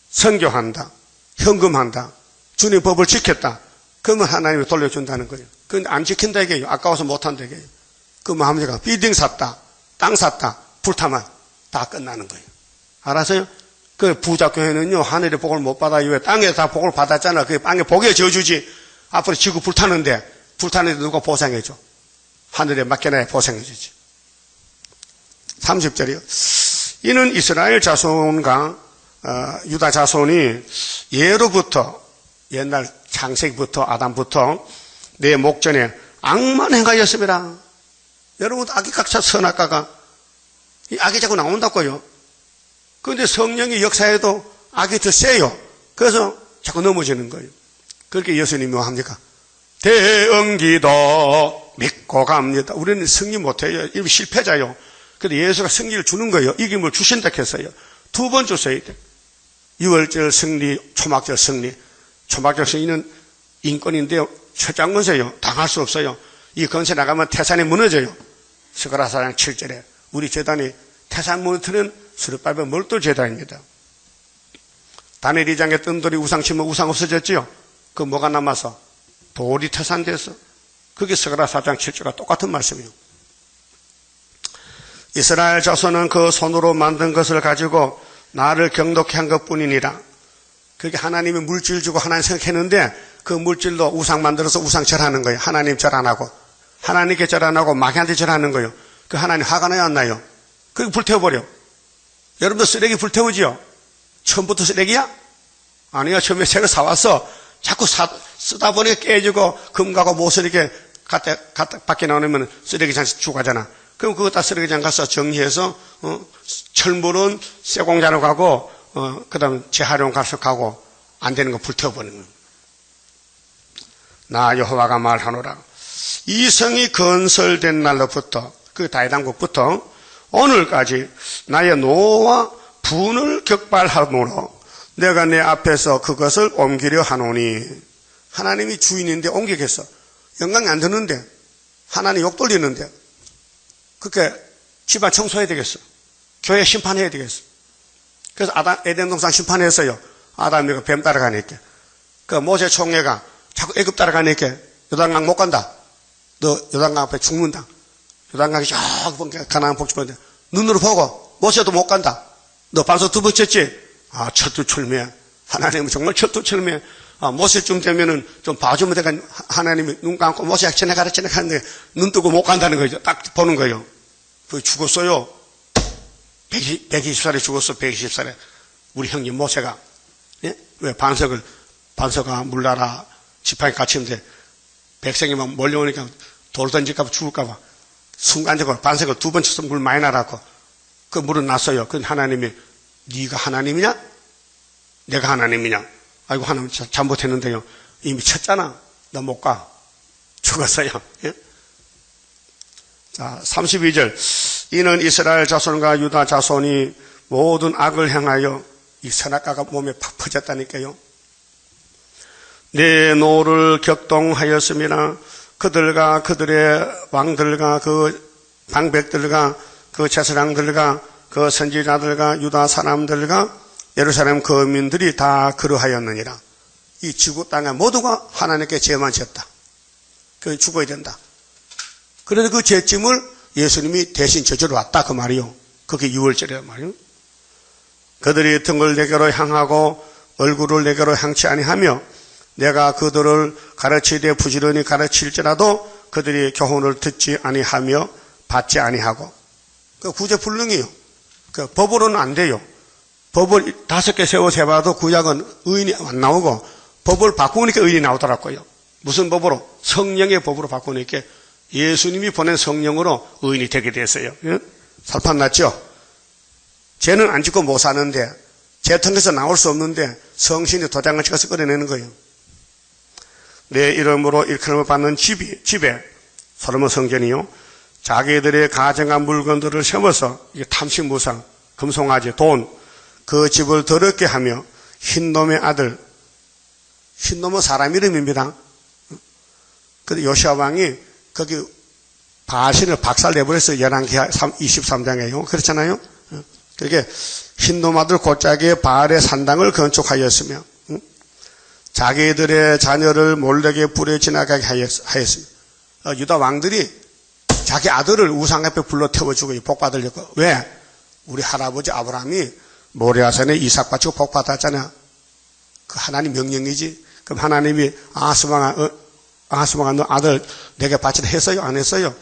선교한다, 헌금한다, 주님 법을 지켰다. 그러면 하나님이 돌려준다는 거예요. 그런데 안 지킨다 이게요. 아까워서 못한다 이게요. 그러면 합니까? 빌딩 샀다, 땅 샀다, 불타면 다 끝나는 거예요. 알았어요? 그 부자교회는요, 하늘의 복을 못 받아요. 왜? 땅에 다 복을 받았잖아. 그 땅에 복의 저주지. 앞으로 지구 불타는데 누가 보상해줘? 하늘에 맡겨놔야 보상해주지. 30절이요. 이는 이스라엘 자손과 유다 자손이 예로부터, 옛날 창세기부터 아담부터 내 목전에 악만 행하였습니다. 여러분, 악이 각자 선악과가 이 악이 자꾸 나온다고요. 그런데 성령의 역사에도 악이 더 세요. 그래서 자꾸 넘어지는 거예요. 그렇게 예수님이 뭐 합니까? 대언기도 믿고 갑니다. 우리는 승리 못해요. 이미 실패자요. 근데 예수가 승리를 주는 거예요. 이김을 주신다 했어요. 2번 줬어야 돼. 6월절 승리, 초막절 승리. 초막절 승리는 인권인데요. 철장 건세요. 당할 수 없어요. 이 건세 나가면 태산이 무너져요. 스가랴서 7절에 우리 제단이 태산 무너뜨리는 수르바벨 몰돌 제단입니다. 다니엘 2장에 뜬돌이 우상 치면 우상 없어졌지요. 그 뭐가 남아서? 돌이 태산돼서. 그게 스가랴서 4장 7절과 똑같은 말씀이에요. 이스라엘 자손은 그 손으로 만든 것을 가지고 나를 경독케 한 것뿐이니라. 그게 하나님이 물질 주고 하나님 생각했는데 그 물질로 우상 만들어서 우상 절하는 거예요. 하나님 절 안 하고. 하나님께 절 안 하고 마귀한테 절하는 거예요. 그 하나님 화가 나요, 안 나요? 그리고 불태워버려. 여러분도 쓰레기 불태우지요? 처음부터 쓰레기야? 아니요. 처음에 새로 사왔어. 자꾸 쓰다 보니 깨지고 금가고 못을 이렇게 밖에 나오면 쓰레기장에서 주가잖아. 그럼 그거 다 쓰레기장 가서 정리해서 철물은 쇠공장으로 가고 그 다음 재활용 가서 가고 안 되는 거 불태워버리는 거예요. 나 여호와가 말하노라. 이 성이 건설된 날로부터 그 다윗왕국부터 오늘까지 나의 노와 분을 격발하므로 내가 내 앞에서 그것을 옮기려 하노니. 하나님이 주인인데 옮기겠어. 영광이 안 드는데 하나님 욕 돌리는데 그렇게 집안 청소해야 되겠어. 교회 심판해야 되겠어. 그래서 에덴 동산 심판했어요. 아담이 뱀 따라가니까. 그 모세 총회가 자꾸 애굽 따라가니까 요단강 못 간다. 너 요단강 앞에 죽는다. 요단강이 저기 가나안 복지본데 눈으로 보고 모세도 못 간다. 너 반석 2번 쳤지? 아, 철두철미해. 하나님은 정말 철두철미해. 아, 모세쯤 되면은 좀 봐주면 내가 하나님이 눈 감고 모세 지나가라 지나가는데 눈 뜨고 못 간다는 거죠. 딱 보는 거예요. 그 죽었어요. 120살에 죽었어. 120살에. 우리 형님 모세가. 예? 왜 반석아 물나라 지팡이 갇히는데 백성이 막 몰려오니까 돌 던질까봐 죽을까봐 순간적으로 반석을 2번 쳐서 물 많이 나라고 그 물은 났어요. 그 하나님이 네가 하나님이냐? 내가 하나님이냐? 아이고 하나님 잘못했는데요. 이미 쳤잖아. 너 못 가. 죽었어요. 예? 자, 32절. 이는 이스라엘 자손과 유다 자손이 모든 악을 행하여 이 선악과가 몸에 팍 퍼졌다니까요. 내 노를 격동하였음이나 그들과 그들의 왕들과 그 방백들과 그 제사장들과 그 선지자들과 유다 사람들과 예루살렘 거민들이 다 그러하였느니라. 이 지구 땅에 모두가 하나님께 죄만 졌다. 그 죽어야 된다. 그래서 그 죄짐을 예수님이 대신 져주러 왔다 그 말이요. 그게 6월절이란 말이요. 그들이 등을 내게로 향하고 얼굴을 내게로 향치 아니하며 내가 그들을 가르치되 부지런히 가르칠지라도 그들이 교훈을 듣지 아니하며 받지 아니하고. 그 구제불능이요. 그 법으로는 안 돼요. 법을 5개 세워 세봐도 구약은 의인이 안 나오고 법을 바꾸니까 의인이 나오더라고요. 무슨 법으로? 성령의 법으로 바꾸니까 예수님이 보낸 성령으로 의인이 되게 됐어요. 예? 살판 났죠? 죄는 안 짓고 못 사는데 죄 통해서 나올 수 없는데 성신이 도장을 찍어서 끌어내는 거예요. 내 이름으로 일컬음을 받는 집에 솔로몬 성전이요. 자기들의 가정한 물건들을 세워서 탐심무상, 금송아지, 돈, 그 집을 더럽게 하며 흰놈의 아들, 흰놈은 사람 이름입니다. 근데 요시아 왕이 거기 바신을 박살내버렸어요. 열왕기하 23장에요. 그렇잖아요. 그렇게 흰놈 아들 골짜기에 바알의 산당을 건축하였으며 자기들의 자녀를 몰래게 불에 지나가게 하였습니다. 유다 왕들이 자기 아들을 우상 앞에 불러 태워주고 복 받으려고. 왜? 우리 할아버지 아브라함이 모리아산에 이삭 바치고 복 받았잖아. 그 하나님 명령이지. 그럼 하나님이 아하스망아 너 아들 내게 바치라 했어요? 안 했어요?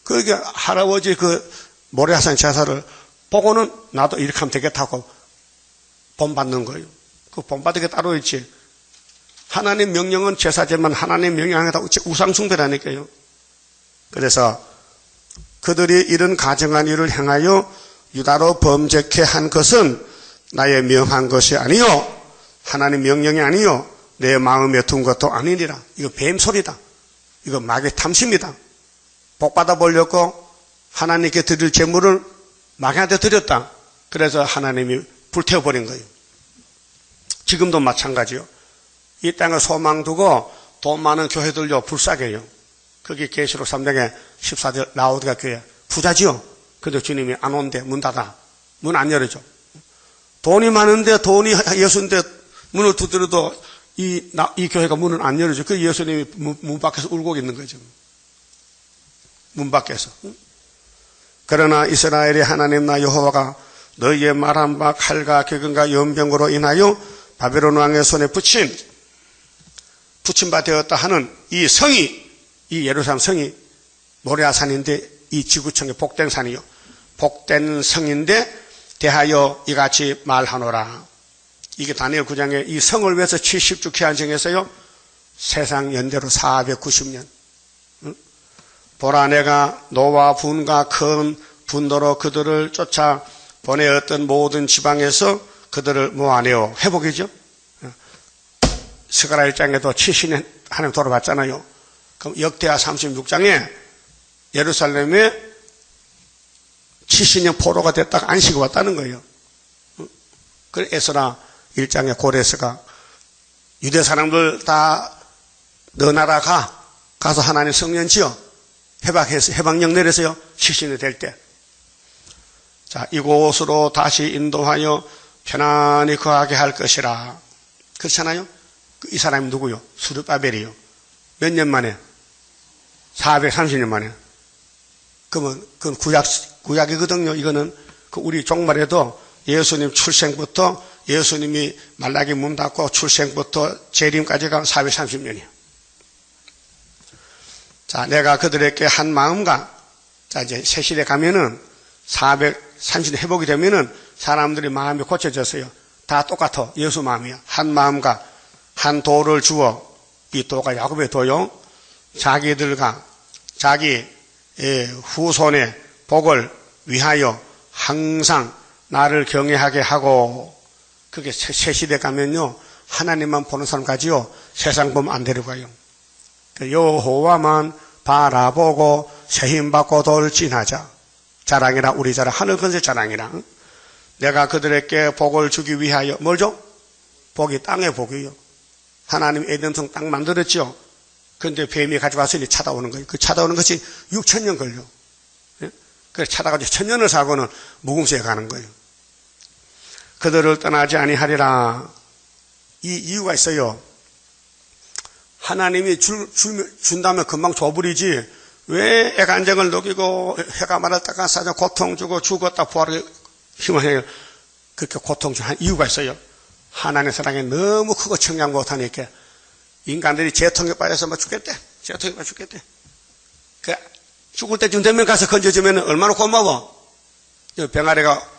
그러니까 할아버지 그 모리아산 제사를 보고는 나도 이렇게 하면 되겠다고 본받는 거예요. 그 본받은 게 따로 있지. 하나님 명령은 제사제만 하나님 명령하다 우상숭배라니까요. 그래서 그들이 이런 가정한 일을 행하여 유다로 범죄케 한 것은 나의 명한 것이 아니요 하나님 명령이 아니요 내 마음에 둔 것도 아니니라. 이거 뱀소리다. 이거 마귀의 탐심이다. 복받아 보려고 하나님께 드릴 재물을 마귀한테 드렸다. 그래서 하나님이 불태워버린 거예요. 지금도 마찬가지요. 이 땅에 소망 두고 돈 많은 교회들요 불쌍해요. 거기 계시록 3장에 14절 라오디가 교회 부자지요. 근데 주님이 안 온대. 문 닫아. 문 안 열어줘. 돈이 많은데 돈이 예수인데 문을 두드려도 이 교회가 문을 안 열어줘. 그 예수님이 문 밖에서 울고 있는 거죠. 문 밖에서. 그러나 이스라엘의 하나님 나 여호와가 너희의 말한 바 칼과 격은과 연병으로 인하여 바벨론 왕의 손에 붙임바 되었다 하는 이 성이, 이 예루살렘 성이 모리아산인데 이 지구촌의 복된 산이요. 복된 성인데 대하여 이같이 말하노라. 이게 다니엘 9장에 이 성을 위해서 70주 기한 정해서요. 세상 연대로 490년. 보라 내가 노와 분과 큰 분노로 그들을 쫓아 보내었던 모든 지방에서 그들을 모아내어 회복이죠. 스가랴 1장에도 70년 하나님 돌아봤잖아요. 그럼 역대하 36장에 예루살렘에 70년 포로가 됐다가 안식이 왔다는 거예요. 그래 에스라 1장에 고레스가 유대 사람들 다 너 나라 가서 하나님 성전 지어 해방령 내려서요 70년 될 때. 자, 이곳으로 다시 인도하여 편안히 거하게 할 것이라. 그렇잖아요? 이 사람이 누구요? 스룹바벨이요. 몇 년 만에? 430년 만에. 그러면 그건 구약이거든요. 이거는 우리 종말에도 예수님 출생부터 예수님이 말라기 문 닫고 출생부터 재림까지가 430년이에요. 자, 내가 그들에게 한 마음과, 자, 이제 새 시대 가면은 430년 회복이 되면은 사람들이 마음이 고쳐졌어요. 다 똑같아. 예수 마음이야. 한 마음과 한 도를 주어, 이 도가 야곱의 도요. 자기들과 자기 후손의 복을 위하여 항상 나를 경외하게 하고, 그게 새 시대 가면요. 하나님만 보는 사람까지요. 세상 보면 안 데려가요. 여호와만 바라보고 세힘받고 돌진하자. 자랑이라 우리 자랑 하늘 건세 자랑이라. 내가 그들에게 복을 주기 위하여 뭘죠? 복이 땅의 복이요. 하나님이 에덴성 딱 만들었죠. 그런데 뱀이 가져와서 찾아오는 거예요. 그 찾아오는 것이 6,000년 걸려. 예? 그래서 찾아가지고 1,000년을 사고는 무궁수에 가는 거예요. 그들을 떠나지 아니하리라. 이 이유가 있어요. 하나님이 준다면 금방 줘버리지 왜 애간장을 녹이고 해가 말았다가 사자 고통 주고 죽었다 부활을 희망해요. 그렇게 고통 주는 이유가 있어요. 하나님의 사랑이 너무 크고 청량 못하니까 인간들이 재통에 빠져서 막 죽겠대. 재통에 빠져 죽겠대. 그 죽을 때쯤 되면 가서 건져주면 얼마나 고마워. 병아리가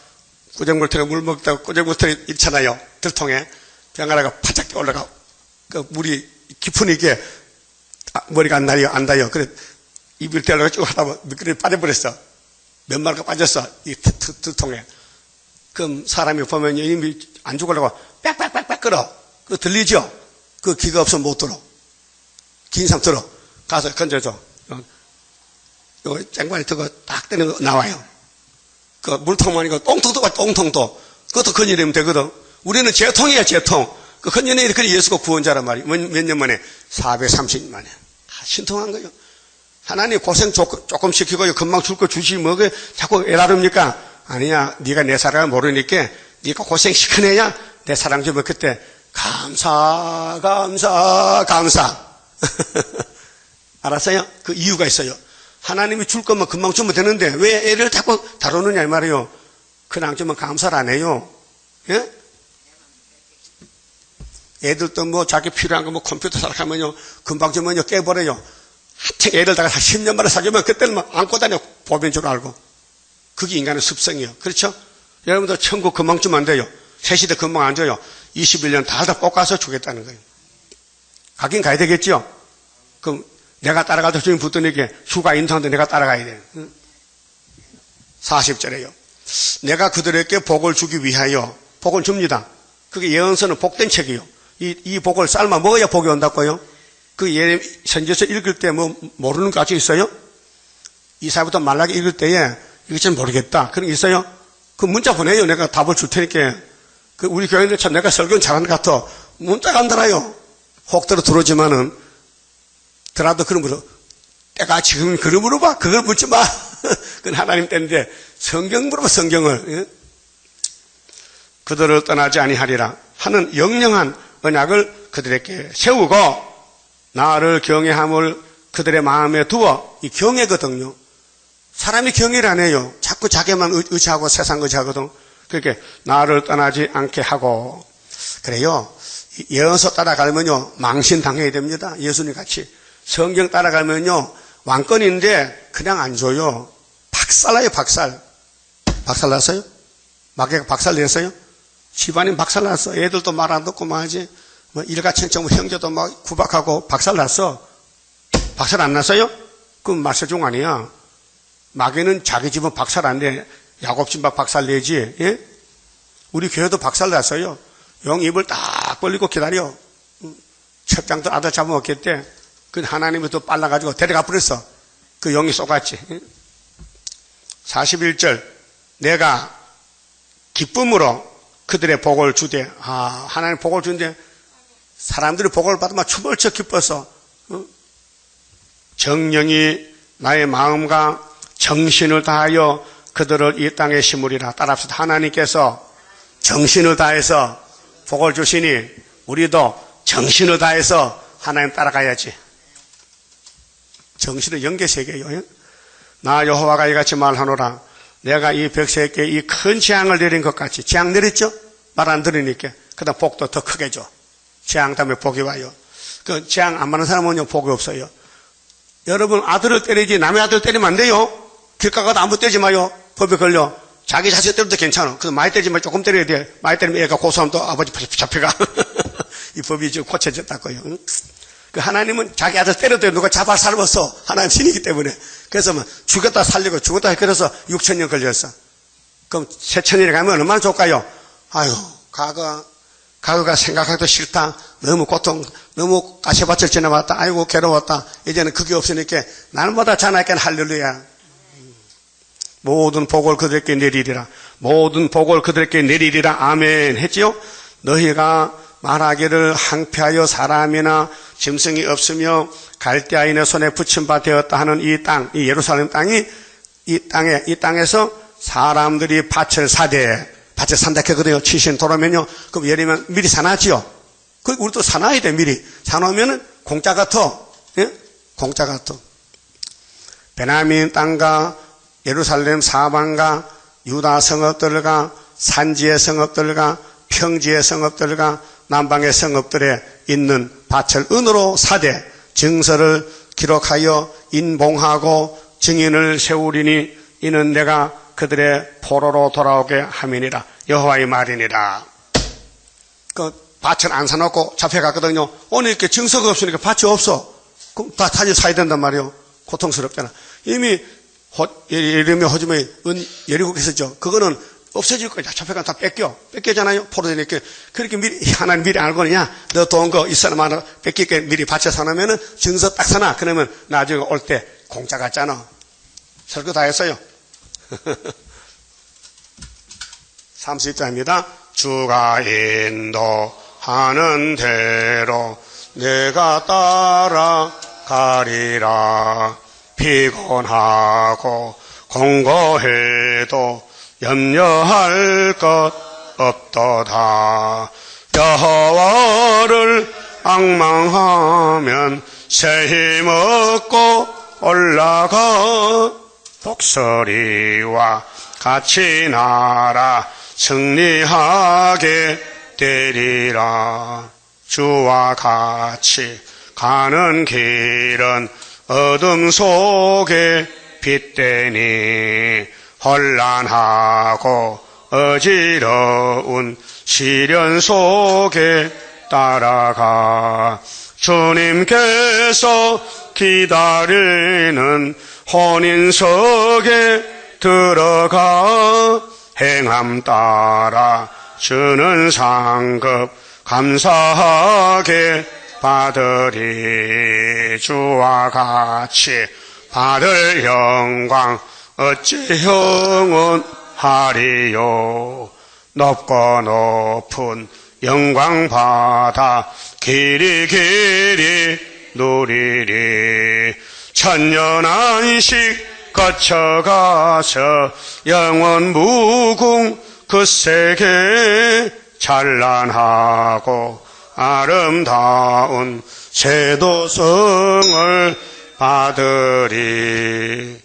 꾸정물틀에 물 먹다가 꾸정물틀에 있잖아요. 들통에. 병아리가 바짝 올라가. 그 물이 깊으니까 머리가 안 닿아요. 그래 입을 떼려고 쭉 하다 보면 미끄러져 빠져버렸어. 몇 마리가 빠졌어. 이 들통에. 그럼 사람이 보면 이미 안 죽으려고 빽빽빽빽 끓어. 그거 들리죠? 그 귀가 없으면 못 들어. 긴 사람 들어. 가서 건져줘. 요 쟁반에 들고 딱 때리면 나와요. 그 물통만 아니고 똥통도 봐, 똥통도. 그것도 건져내면 되거든. 우리는 재통이야, 재통. 그 건져내야 돼. 예수가 구원자란 말이에요. 몇 년 만에? 430년 만에. 신통한 거예요. 하나님 고생 조금 시키고 금방 줄 거 주시 뭐게 자꾸 애라릅니까? 아니야. 네가 내 사랑을 모르니까 네가 고생 시켜내야 내 사랑 주면 그때 감사. 알았어요? 그 이유가 있어요. 하나님이 줄 거면 금방 주면 되는데 왜 애를 자꾸 다루느냐 이 말이에요. 그냥 주면 감사를 안 해요. 예? 애들도 뭐 자기 필요한 거 뭐 컴퓨터 사락하면요 금방 주면요 깨버려요. 하여튼 애들 다가 10년 만에 사주면 그때는 뭐 안고 다녀 보빈 줄 알고. 그게 인간의 습성이에요. 그렇죠? 여러분들 천국 금방 주면 안 돼요. 세시대 금방 안 줘요. 21년 다 볶아서 주겠다는 거예요. 가긴 가야 되겠죠? 그럼 내가 따라갈 때 주님 붙드니까 주가 인도하는데 내가 따라가야 돼요. 40절에요. 내가 그들에게 복을 주기 위하여 복을 줍니다. 그게 예언서는 복된 책이요. 이 복을 삶아 먹어야 복이 온다고요. 그 선지서 읽을 때 뭐 모르는 거 아직 있어요? 이사야부터 말라기 읽을 때에 이거 좀 모르겠다. 그런 게 있어요? 그 문자 보내요. 내가 답을 줄 테니까. 그 우리 교인들 참 내가 설교는 잘하는 것 같아. 문자가 안 달아요. 혹대로 들어오지만은 들어도 그런 물어. 때가 지금 그걸 물어봐. 그걸 묻지 마. 그건 하나님 때인데 성경 물어봐. 성경을. 예? 그들을 떠나지 아니하리라 하는 영영한 언약을 그들에게 세우고 나를 경외함을 그들의 마음에 두어. 이 경외거든요. 사람이 경외를 안 해요. 자꾸 자기만 의지하고 세상 의지하거든. 그렇게 나를 떠나지 않게 하고. 그래요. 예언서 따라가면요 망신당해야 됩니다. 예수님 같이. 성경 따라가면요 왕권인데 그냥 안 줘요. 박살나요. 박살 났어요? 마귀가 박살 냈어요? 집안이 박살 났어. 애들도 말 안 듣고 뭐하지? 뭐 일가천청 형제도 막 구박하고 박살 났어. 박살 안 났어요? 그럼 말세종 아니야. 마귀는 자기 집은 박살 안 내. 야곱 집만 박살 내지. 예? 우리 교회도 박살 났어요. 영 입을 딱 벌리고 기다려. 첩장도 아들 잡아먹겠대. 그 하나님이 또 빨라가지고 데려가 버렸어. 그 영이 쏘갔지. 41절 내가 기쁨으로 그들의 복을 주되. 하나님 복을 주는데 사람들이 복을 받으면 춤을 춰 기뻐서 정령이 나의 마음과 정신을 다하여 그들을 이 땅에 심으리라. 따라합시다. 하나님께서 정신을 다해서 복을 주시니 우리도 정신을 다해서 하나님 따라가야지. 정신은 영계세계요. 나 여호와가 이같이 말하노라. 내가 이 백성에게 이 큰 재앙을 내린 것 같이. 재앙 내렸죠? 말 안 들으니까. 그 다음 복도 더 크게 줘. 재앙 다음에 복이 와요. 그 재앙 안 받는 사람은요 복이 없어요. 여러분 아들을 때리지 남의 아들 때리면 안 돼요. 길 가가도 아무 때리지 마요. 법에 걸려. 자기 자식 때려도 괜찮아. 그래서 많이 때리지 말고 조금 때려야 돼. 많이 때리면 애가 고소하면 또 아버지 잡혀가. 이 법이 지금 고쳐졌다고요. 응? 그 하나님은 자기 아들 때려도 누가 잡아 살았어. 하나님 신이기 때문에. 그래서 뭐 죽였다 살리고 죽었다 그래서 6,000년 걸렸어. 그럼 3,000년에 가면 얼마나 좋을까요? 아유 과거가 생각하기도 싫다. 너무 너무 가시밭을 지나왔다. 아이고 괴로웠다. 이제는 그게 없으니까 날마다 자나니까 할렐루야. 모든 복을 그들에게 내리리라. 모든 복을 그들에게 내리리라. 아멘 했지요? 너희가 말하기를 항폐하여 사람이나 짐승이 없으며 갈대아인의 손에 붙임 바 되었다 하는 이 땅, 이 예루살렘 땅이 이 땅에서 사람들이 밭을 산다 했거든요. 70년 돌아오면요. 그럼 예를 들면 미리 사놨지요. 그 우리도 사놔야 돼. 미리 사놓으면은 공짜 같아. 예? 공짜 같아. 베냐민 땅과 예루살렘 사방과 유다 성읍들과 산지의 성읍들과 평지의 성읍들과 남방의 성읍들에 있는 밭을 은으로 사되 증서를 기록하여 인봉하고 증인을 세우리니 이는 내가 그들의 포로로 돌아오게 함이니라. 여호와의 말이니라. 그 밭을 안 사놓고 잡혀갔거든요. 오늘 이렇게 증서가 없으니까 밭이 없어. 그럼 다 다시 사야 된단 말이에요. 고통스럽잖아. 이미 예레미야 호주머니 여리고 있었죠. 그거는 없어질 거야. 잡혀간 다 뺏겨잖아요. 포로되니까. 그렇게 미리, 하나님 미리 알고 그냥, 너 돈 거 이 사람 하나 뺏길게 미리 밭에 사놓으면은 증서 딱 사놔. 그러면 나중에 올 때 공짜 같잖아. 설교 다 했어요. 30절입니다. 주가 인도하는 대로 내가 따라가리라. 피곤하고 공고해도 염려할 것 없도다. 여호와를 앙망하면 새 힘 얻고 올라가. 독수리와 같이 날아 승리하게 되리라. 주와 같이 가는 길은 어둠 속에 빛되니 혼란하고 어지러운 시련 속에 따라가. 주님께서 기다리는 혼인석에 들어가 행함 따라 주는 상급 감사하게 받으리. 주와 같이 받을 영광 어찌 영원하리요. 높고 높은 영광 받아 길이 누리리. 천년 안식 거쳐가서 영원 무궁 그 세계 찬란하고 아름다운 세도성을 받으리.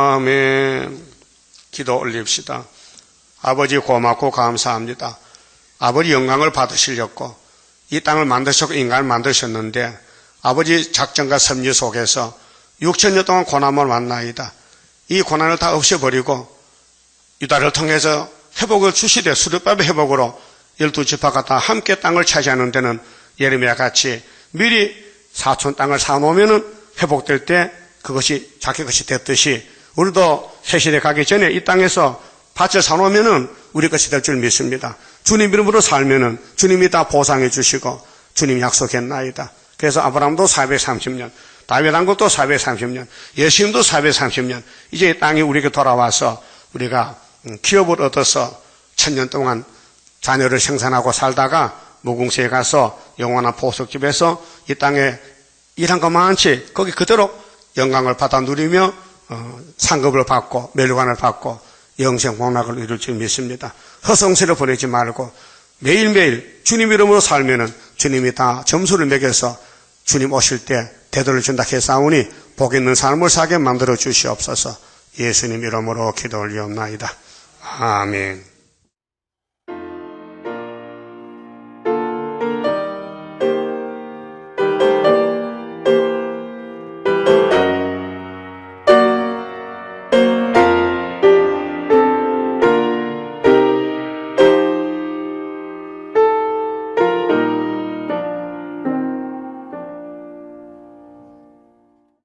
아멘. 기도 올립시다. 아버지 고맙고 감사합니다. 아버지 영광을 받으시려고 이 땅을 만드셨고 인간을 만드셨는데 아버지 작전과 섭리 속에서 6,000년 동안 고난을 만나이다. 이 고난을 다 없애버리고 유다를 통해서 회복을 주시되 수르바벨 회복으로 12지파가 다 함께 땅을 차지하는 데는 예레미야 같이 미리 사촌 땅을 사놓으면 회복될 때 그것이 자기 것이 됐듯이 우리도 새시대 가기 전에 이 땅에서 밭을 사놓으면 우리 것이 될 줄 믿습니다. 주님 이름으로 살면 주님이 다 보상해 주시고 주님 약속했나이다. 그래서 아브라함도 430년, 다윗 왕국도 430년, 예수님도 430년, 이제 이 땅이 우리에게 돌아와서 우리가 기업을 얻어서 1000년 동안 자녀를 생산하고 살다가 무궁세에 가서 영원한 보석집에서 이 땅에 일한 것만치 거기 그대로 영광을 받아 누리며 상급을 받고 멸관을 받고 영생 복락을 이룰 줄 믿습니다. 허송세를 보내지 말고 매일매일 주님 이름으로 살면은 주님이 다 점수를 매겨서 주님 오실 때 대도를 준다 했사오니 복 있는 삶을 살게 만들어 주시옵소서. 예수님 이름으로 기도 올리옵나이다. 아멘.